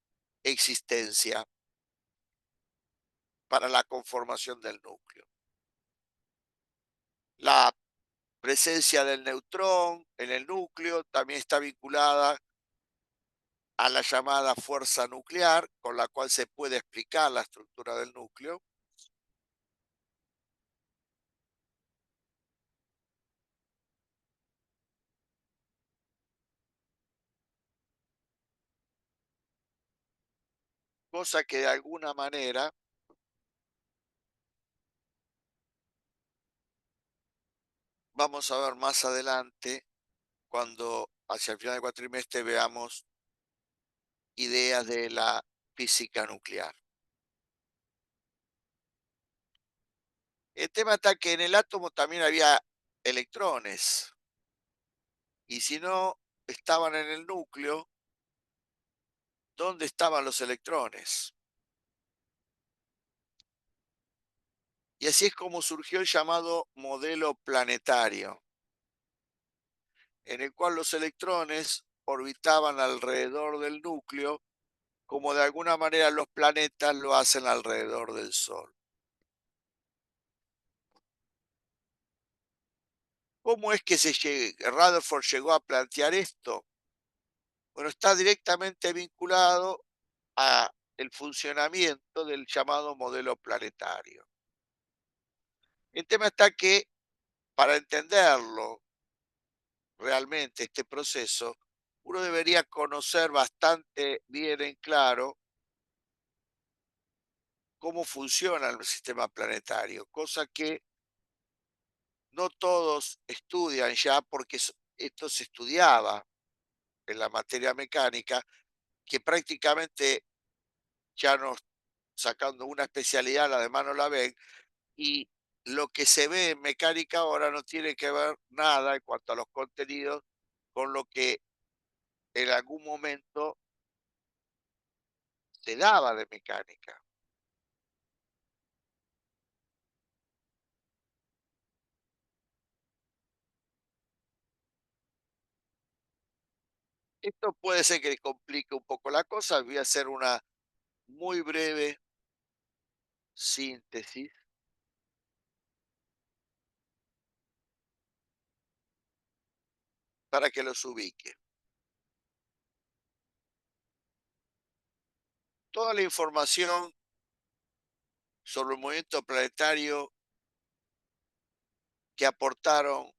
existencia para la conformación del núcleo. La presencia del neutrón en el núcleo también está vinculada a la llamada fuerza nuclear, con la cual se puede explicar la estructura del núcleo. Cosa que de alguna manera vamos a ver más adelante cuando hacia el final del cuatrimestre veamos ideas de la física nuclear. El tema está que en el átomo también había electrones y si no estaban en el núcleo, ¿dónde estaban los electrones? Y así es como surgió el llamado modelo planetario, en el cual los electrones orbitaban alrededor del núcleo, como de alguna manera los planetas lo hacen alrededor del Sol. ¿Cómo es que Rutherford llegó a plantear esto? Bueno, está directamente vinculado a el funcionamiento del llamado modelo planetario. El tema está que para entenderlo realmente este proceso, uno debería conocer bastante bien en claro cómo funciona el sistema planetario, cosa que no todos estudian ya porque esto se estudiaba en la materia mecánica, que prácticamente ya no, sacando una especialidad, la demás no la ven, y lo que se ve en mecánica ahora no tiene que ver nada en cuanto a los contenidos con lo que en algún momento se daba de mecánica. Esto puede ser que complique un poco la cosa. Voy a hacer una muy breve síntesis para que los ubique. Toda la información sobre el movimiento planetario que aportaron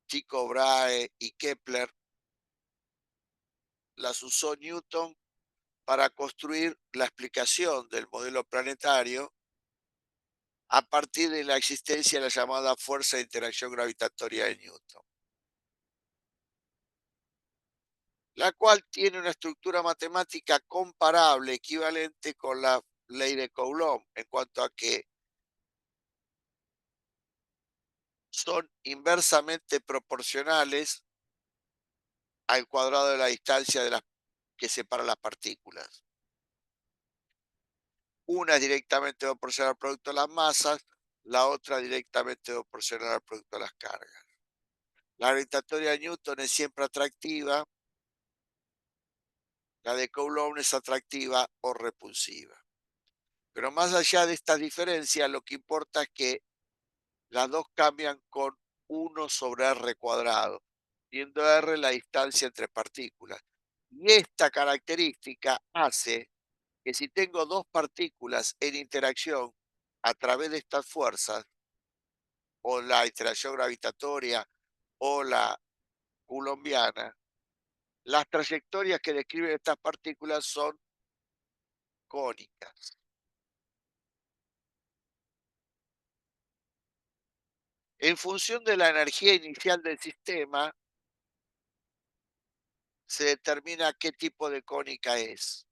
Tycho Brahe y Kepler las usó Newton para construir la explicación del modelo planetario a partir de la existencia de la llamada fuerza de interacción gravitatoria de Newton, la cual tiene una estructura matemática comparable, equivalente con la ley de Coulomb, en cuanto a que son inversamente proporcionales al cuadrado de la distancia de las que separa las partículas. Una es directamente proporcional al producto de las masas, la otra directamente proporcional al producto de las cargas. La gravitatoria de Newton es siempre atractiva, la de Coulomb es atractiva o repulsiva. Pero más allá de estas diferencias, lo que importa es que las dos cambian con 1/r², siendo r la distancia entre partículas. Y esta característica hace que si tengo dos partículas en interacción a través de estas fuerzas, o la interacción gravitatoria o la coulombiana, las trayectorias que describen estas partículas son cónicas. En función de la energía inicial del sistema, se determina qué tipo de cónica es.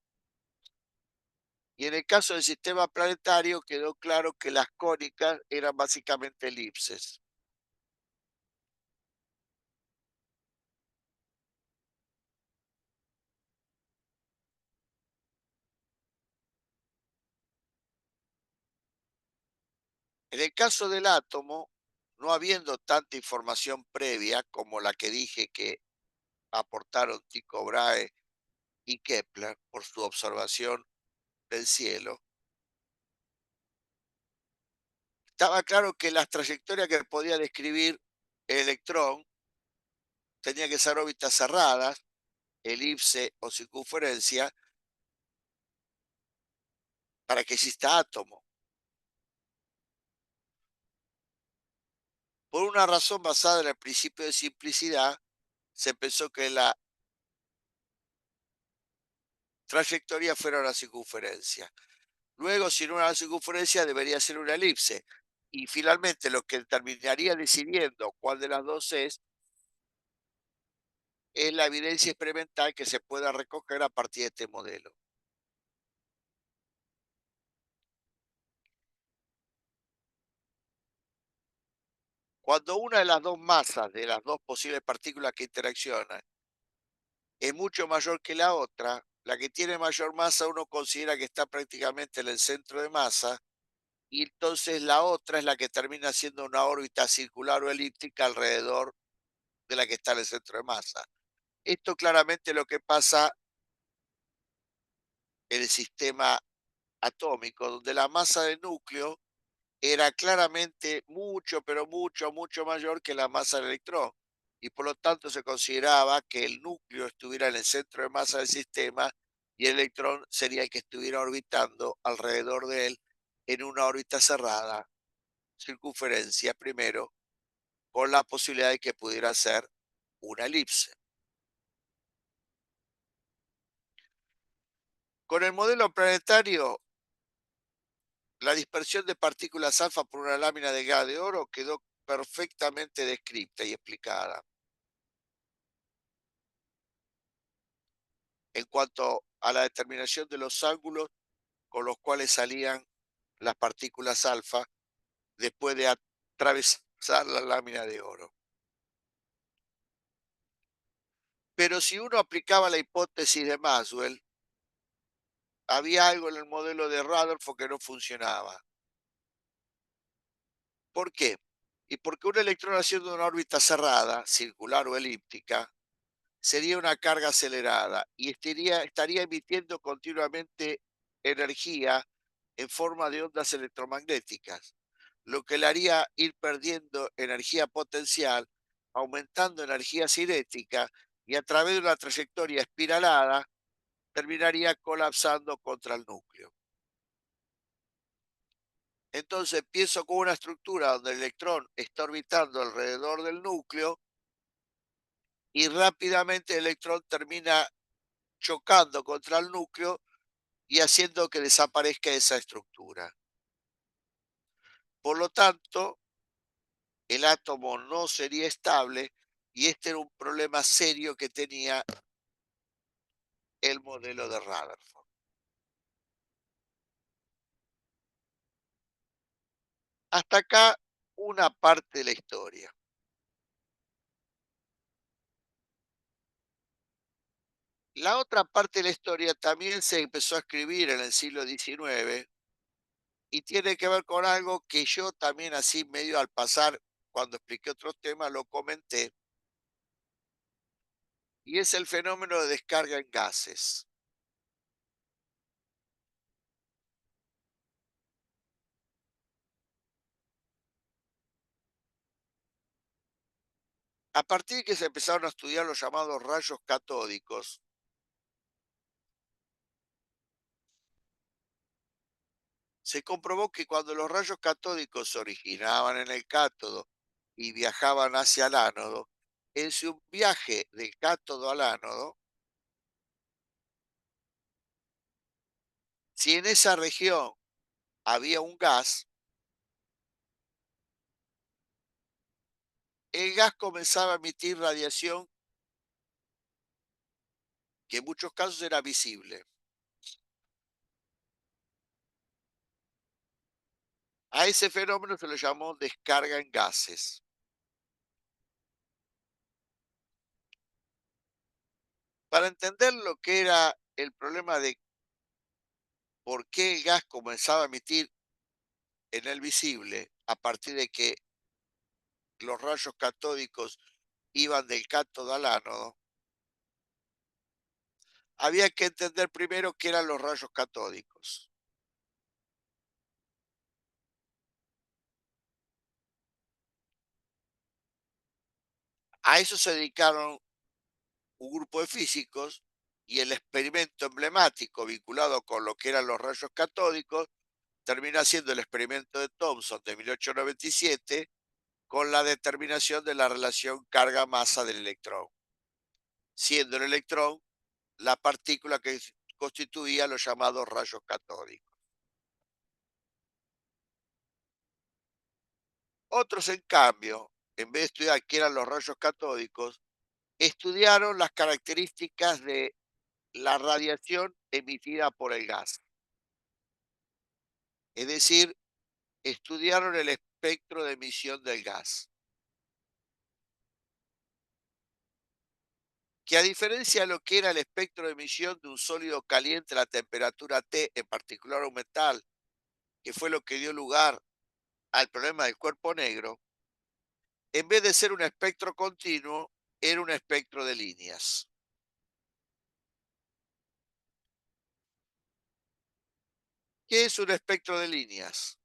Y en el caso del sistema planetario quedó claro que las cónicas eran básicamente elipses. En el caso del átomo, no habiendo tanta información previa como la que dije que aportaron Tycho Brahe y Kepler por su observación del cielo, estaba claro que las trayectorias que podía describir el electrón tenían que ser órbitas cerradas, elipse o circunferencia, para que exista átomo. Por una razón basada en el principio de simplicidad, se pensó que la trayectoria fuera una circunferencia. Luego, si no era una circunferencia, debería ser una elipse. Y finalmente, lo que terminaría decidiendo cuál de las dos es la evidencia experimental que se pueda recoger a partir de este modelo. Cuando una de las dos masas de las dos posibles partículas que interaccionan es mucho mayor que la otra, la que tiene mayor masa uno considera que está prácticamente en el centro de masa, y entonces la otra es la que termina siendo una órbita circular o elíptica alrededor de la que está en el centro de masa. Esto claramente es lo que pasa en el sistema atómico, donde la masa del núcleo era claramente mucho, pero mucho, mucho mayor que la masa del electrón. Y por lo tanto se consideraba que el núcleo estuviera en el centro de masa del sistema y el electrón sería el que estuviera orbitando alrededor de él en una órbita cerrada circunferencia primero, con la posibilidad de que pudiera ser una elipse. Con el modelo planetario, la dispersión de partículas alfa por una lámina delgada de oro quedó perfectamente descrita y explicada. En cuanto a la determinación de los ángulos con los cuales salían las partículas alfa después de atravesar la lámina de oro. Pero si uno aplicaba la hipótesis de Maxwell, había algo en el modelo de Rutherford que no funcionaba. ¿Por qué? Y porque un electrón haciendo una órbita cerrada, circular o elíptica, sería una carga acelerada y estaría emitiendo continuamente energía en forma de ondas electromagnéticas, lo que le haría ir perdiendo energía potencial, aumentando energía cinética y a través de una trayectoria espiralada terminaría colapsando contra el núcleo. Entonces pienso con una estructura donde el electrón está orbitando alrededor del núcleo y rápidamente el electrón termina chocando contra el núcleo y haciendo que desaparezca esa estructura. Por lo tanto, el átomo no sería estable y este era un problema serio que tenía el modelo de Rutherford. Hasta acá una parte de la historia. La otra parte de la historia también se empezó a escribir en el siglo XIX y tiene que ver con algo que yo también así medio al pasar, cuando expliqué otros temas, lo comenté, y es el fenómeno de descarga en gases. A partir de que se empezaron a estudiar los llamados rayos catódicos, se comprobó que cuando los rayos catódicos se originaban en el cátodo y viajaban hacia el ánodo, en su viaje del cátodo al ánodo, si en esa región había un gas, el gas comenzaba a emitir radiación que en muchos casos era visible. A ese fenómeno se lo llamó descarga en gases. Para entender lo que era el problema de por qué el gas comenzaba a emitir en el visible a partir de que los rayos catódicos iban del cátodo al ánodo, había que entender primero qué eran los rayos catódicos. A eso se dedicaron un grupo de físicos y el experimento emblemático vinculado con lo que eran los rayos catódicos termina siendo el experimento de Thomson de 1897 con la determinación de la relación carga-masa del electrón, siendo el electrón la partícula que constituía los llamados rayos catódicos. Otros, en cambio, en vez de estudiar qué eran los rayos catódicos, estudiaron las características de la radiación emitida por el gas. Es decir, estudiaron el espectro de emisión del gas, que a diferencia de lo que era el espectro de emisión de un sólido caliente a la temperatura T, en particular un metal, que fue lo que dio lugar al problema del cuerpo negro, en vez de ser un espectro continuo, era un espectro de líneas. ¿Qué es un espectro de líneas?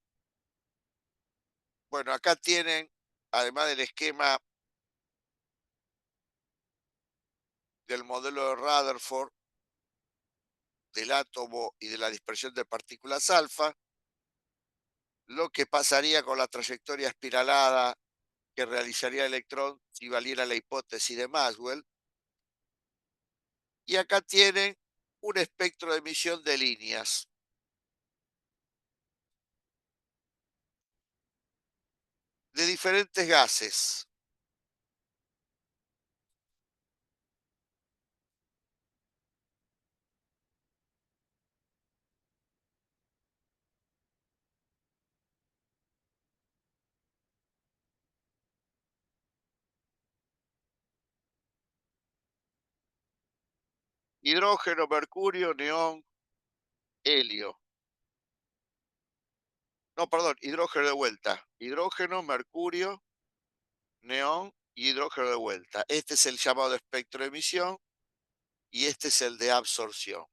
Bueno, acá tienen, además del esquema del modelo de Rutherford, del átomo y de la dispersión de partículas alfa, lo que pasaría con la trayectoria espiralada que realizaría el electrón si valiera la hipótesis de Maxwell. Y acá tienen un espectro de emisión de líneas de diferentes gases. Hidrógeno, mercurio, neón, helio. No, perdón, hidrógeno de vuelta. Hidrógeno, mercurio, neón y hidrógeno de vuelta. Este es el llamado espectro de emisión y este es el de absorción.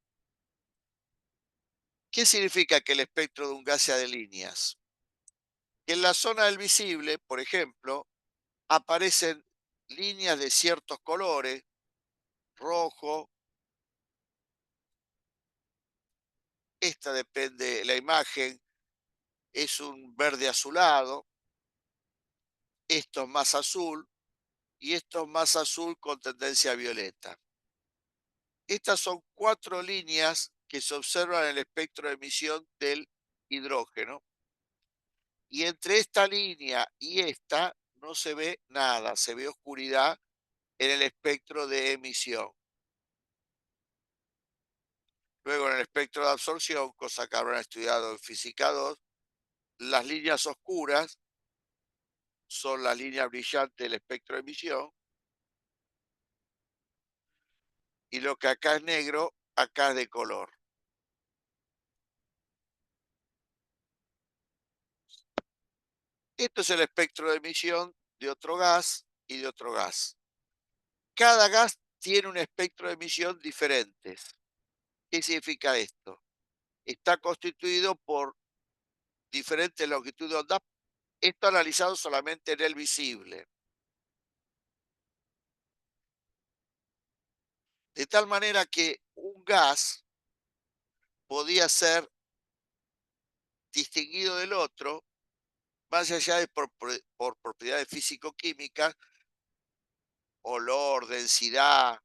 ¿Qué significa que el espectro de un gas sea de líneas? Que en la zona del visible, por ejemplo, aparecen líneas de ciertos colores, rojo, esta depende, la imagen es un verde azulado, esto es más azul y esto es más azul con tendencia violeta. Estas son 4 líneas que se observan en el espectro de emisión del hidrógeno. Y entre esta línea y esta no se ve nada, se ve oscuridad en el espectro de emisión. Luego en el espectro de absorción, cosa que habrán estudiado en física 2, las líneas oscuras son las líneas brillantes del espectro de emisión y lo que acá es negro, acá es de color. Esto es el espectro de emisión de otro gas y de otro gas. Cada gas tiene un espectro de emisión diferentes. ¿Qué significa esto? Está constituido por diferentes longitudes de onda. Esto analizado solamente en el visible. De tal manera que un gas podía ser distinguido del otro, más allá de por propiedades físico-químicas, olor, densidad,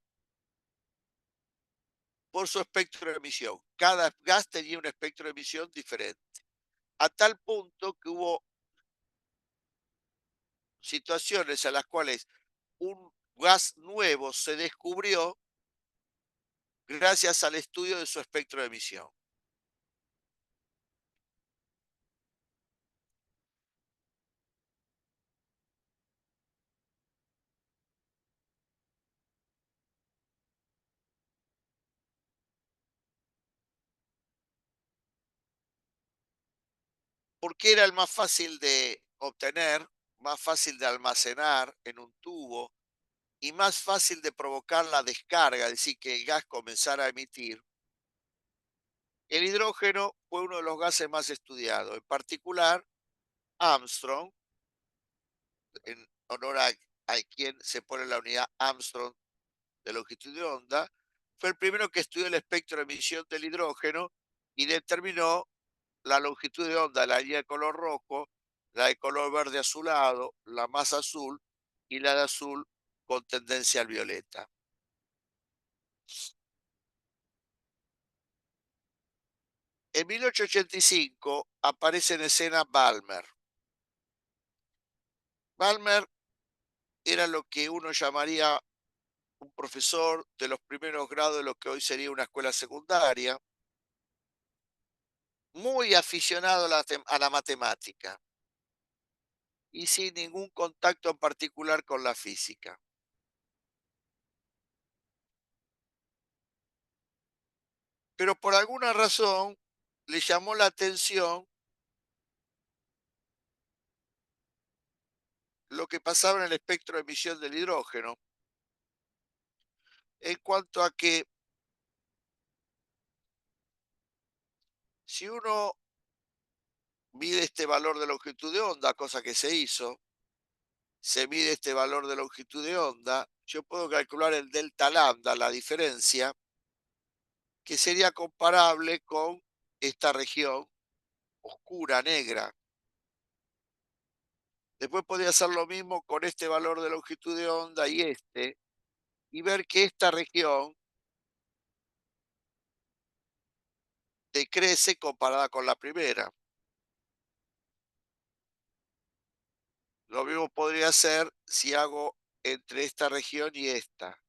por su espectro de emisión. Cada gas tenía un espectro de emisión diferente. A tal punto que hubo situaciones en las cuales un gas nuevo se descubrió gracias al estudio de su espectro de emisión. Porque era el más fácil de obtener, más fácil de almacenar en un tubo y más fácil de provocar la descarga, es decir, que el gas comenzara a emitir. El hidrógeno fue uno de los gases más estudiados, en particular Armstrong, en honor a quien se pone la unidad Armstrong de longitud de onda, fue el primero que estudió el espectro de emisión del hidrógeno y determinó la longitud de onda, la línea de color rojo, la de color verde azulado, la más azul y la de azul con tendencia al violeta. En 1885 aparece en escena Balmer. Balmer era lo que uno llamaría un profesor de los primeros grados de lo que hoy sería una escuela secundaria, muy aficionado a la matemática y sin ningún contacto en particular con la física. Pero por alguna razón le llamó la atención lo que pasaba en el espectro de emisión del hidrógeno, en cuanto a que si uno mide este valor de longitud de onda, cosa que se hizo, se mide este valor de longitud de onda, yo puedo calcular el delta lambda, la diferencia, que sería comparable con esta región oscura, negra. Después podía hacer lo mismo con este valor de longitud de onda y ver que esta región decrece comparada con la primera. Lo mismo podría hacer si hago entre esta región y esta.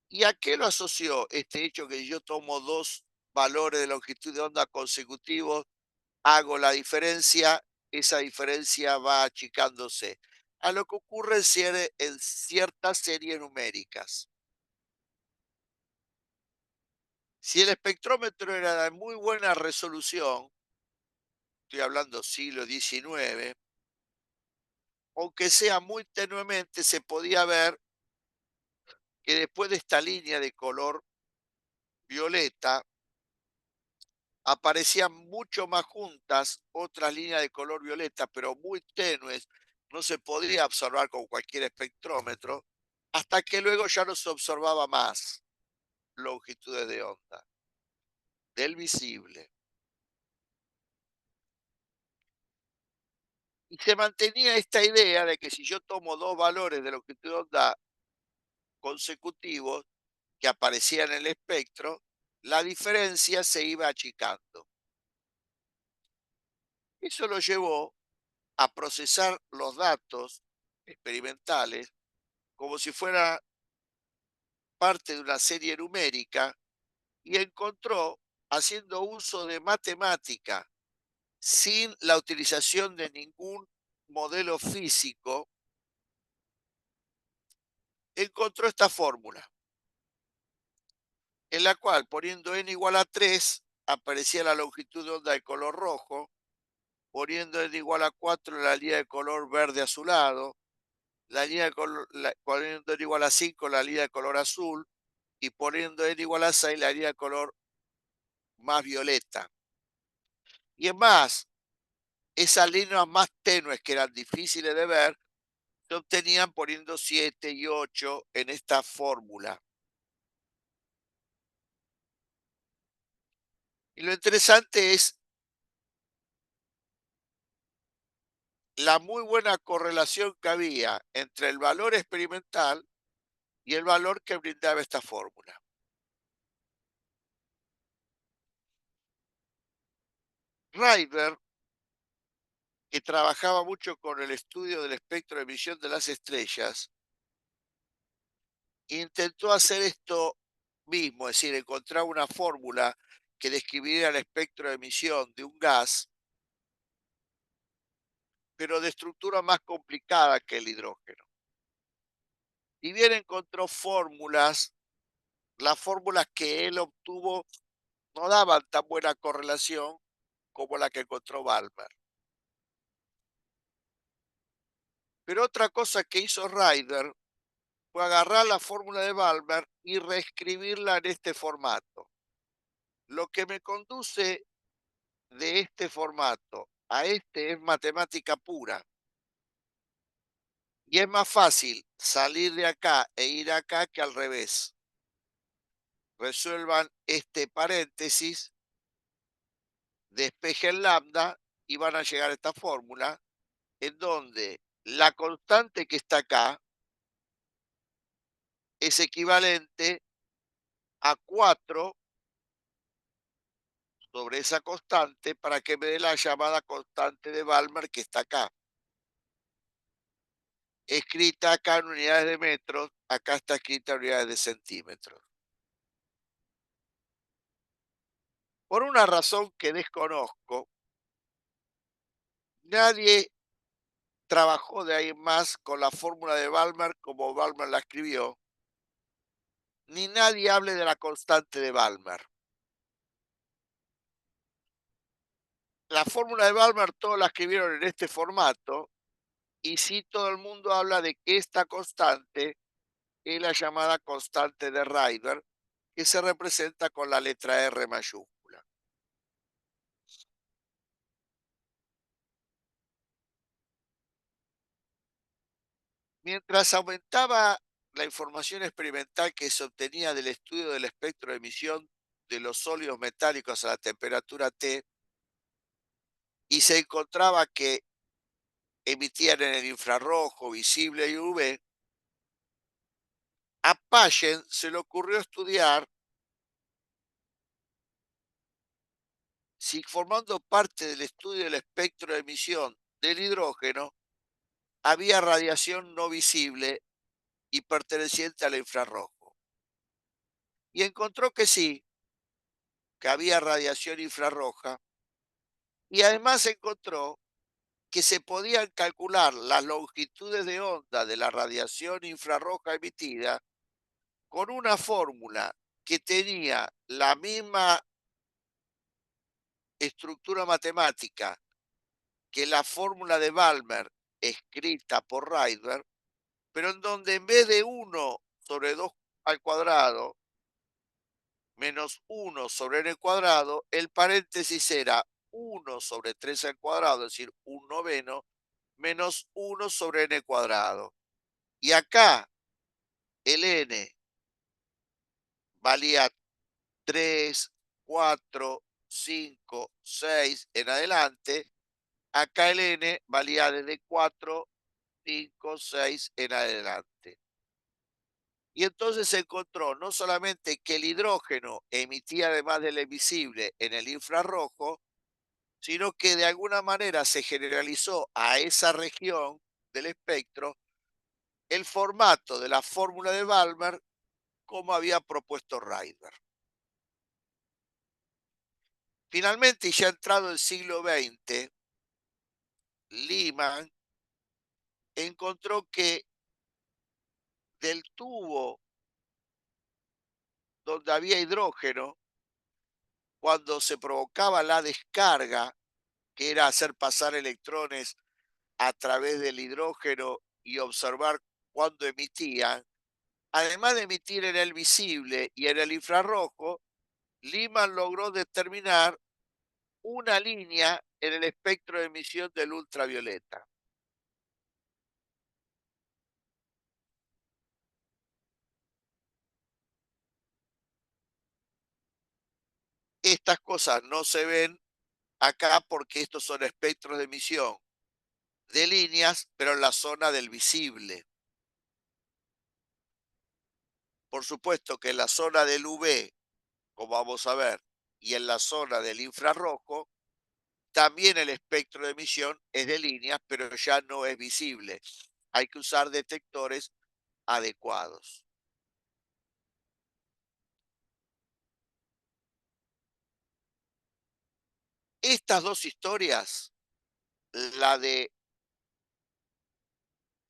¿Y a qué lo asoció este hecho que yo tomo dos valores de longitud de onda consecutivos, hago la diferencia, esa diferencia va achicándose? A lo que ocurre en ciertas series numéricas. Si el espectrómetro era de muy buena resolución, estoy hablando siglo XIX, aunque sea muy tenuemente, se podía ver que después de esta línea de color violeta, aparecían mucho más juntas otras líneas de color violeta, pero muy tenues, no se podía observar con cualquier espectrómetro, hasta que luego ya no se observaba más longitudes de onda del visible. Y se mantenía esta idea de que si yo tomo dos valores de longitud de onda consecutivos que aparecían en el espectro, la diferencia se iba achicando. Eso lo llevó a procesar los datos experimentales como si fuera parte de una serie numérica y encontró, haciendo uso de matemática, sin la utilización de ningún modelo físico, encontró esta fórmula, en la cual poniendo n igual a 3 aparecía la longitud de onda de color rojo, poniendo n igual a 4 la línea de color verde azulado, poniendo n igual a 5 la línea de color azul, y poniendo n igual a 6 la línea de color más violeta. Y es más, esas líneas más tenues que eran difíciles de ver, se obtenían poniendo 7 y 8 en esta fórmula. Y lo interesante es la muy buena correlación que había entre el valor experimental y el valor que brindaba esta fórmula. Rydberg, que trabajaba mucho con el estudio del espectro de emisión de las estrellas, intentó hacer esto mismo, es decir, encontrar una fórmula que describiera el espectro de emisión de un gas, pero de estructura más complicada que el hidrógeno. Y bien encontró fórmulas, las fórmulas que él obtuvo no daban tan buena correlación como la que encontró Balmer. Pero otra cosa que hizo Ryder fue agarrar la fórmula de Balmer y reescribirla en este formato. Lo que me conduce de este formato a este es matemática pura. Y es más fácil salir de acá e ir acá que al revés. Resuelvan este paréntesis, despejen lambda y van a llegar a esta fórmula en donde la constante que está acá es equivalente a 4 sobre esa constante para que me dé la llamada constante de Balmer que está acá. Escrita acá en unidades de metros, acá está escrita en unidades de centímetros. Por una razón que desconozco, nadie trabajó de ahí más con la fórmula de Balmer como Balmer la escribió, ni nadie hable de la constante de Balmer. La fórmula de Balmer todos la escribieron en este formato y sí todo el mundo habla de que esta constante es la llamada constante de Rydberg, que se representa con la letra R mayúscula. Mientras aumentaba la información experimental que se obtenía del estudio del espectro de emisión de los sólidos metálicos a la temperatura T, y se encontraba que emitían en el infrarrojo, visible y UV, a Paschen se le ocurrió estudiar si, formando parte del estudio del espectro de emisión del hidrógeno, había radiación no visible y perteneciente al infrarrojo. Y encontró que sí, que había radiación infrarroja, y además encontró que se podían calcular las longitudes de onda de la radiación infrarroja emitida con una fórmula que tenía la misma estructura matemática que la fórmula de Balmer escrita por Rydberg, pero en donde en vez de 1/2 al cuadrado menos 1/n², el paréntesis era 1/3 al cuadrado, es decir, un noveno, menos 1/n². Y acá el n valía 3, 4, 5, 6 en adelante. Acá el n valía desde 4, 5, 6 en adelante. Y entonces se encontró no solamente que el hidrógeno emitía, además del invisible, en el infrarrojo, sino que de alguna manera se generalizó a esa región del espectro el formato de la fórmula de Balmer como había propuesto Rydberg. Finalmente, y ya entrado el siglo XX, Lyman encontró que del tubo donde había hidrógeno, cuando se provocaba la descarga, que era hacer pasar electrones a través del hidrógeno y observar cuándo emitían, además de emitir en el visible y en el infrarrojo, Lyman logró determinar una línea en el espectro de emisión del ultravioleta. Estas cosas no se ven acá porque estos son espectros de emisión de líneas, pero en la zona del visible. Por supuesto que en la zona del UV, como vamos a ver, y en la zona del infrarrojo, también el espectro de emisión es de líneas, pero ya no es visible. Hay que usar detectores adecuados. Estas dos historias, la de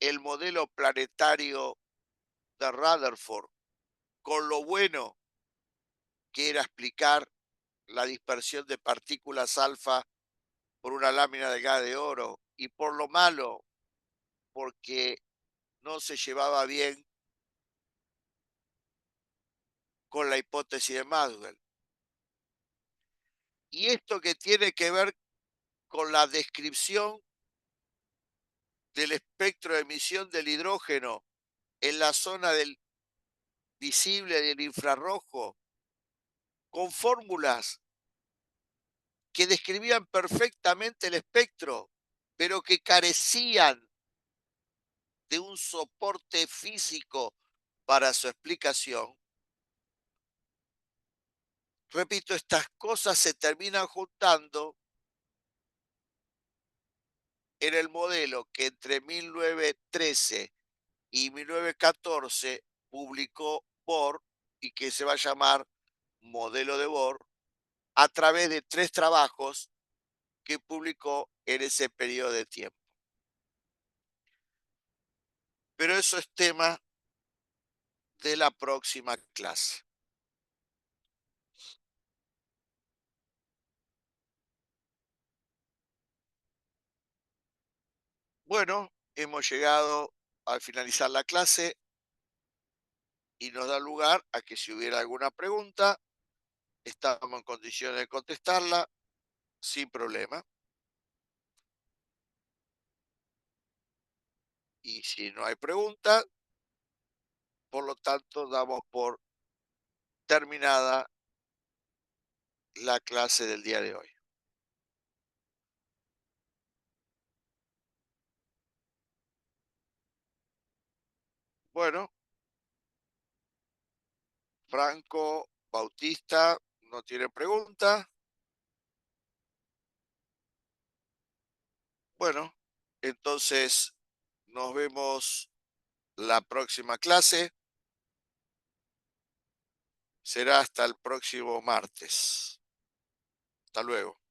el modelo planetario de Rutherford, con lo bueno que era explicar la dispersión de partículas alfa por una lámina delgada de oro, y por lo malo, porque no se llevaba bien con la hipótesis de Maxwell. Y esto que tiene que ver con la descripción del espectro de emisión del hidrógeno en la zona del visible y del infrarrojo, con fórmulas que describían perfectamente el espectro, pero que carecían de un soporte físico para su explicación. Repito, estas cosas se terminan juntando en el modelo que entre 1913 y 1914 publicó Bohr y que se va a llamar modelo de Bohr a través de 3 trabajos que publicó en ese periodo de tiempo. Pero eso es tema de la próxima clase. Bueno, hemos llegado al finalizar la clase y nos da lugar a que, si hubiera alguna pregunta, estamos en condiciones de contestarla sin problema. Y si no hay pregunta, por lo tanto, damos por terminada la clase del día de hoy. Bueno, Franco Bautista no tiene pregunta. Bueno, entonces nos vemos la próxima clase. Será hasta el próximo martes. Hasta luego.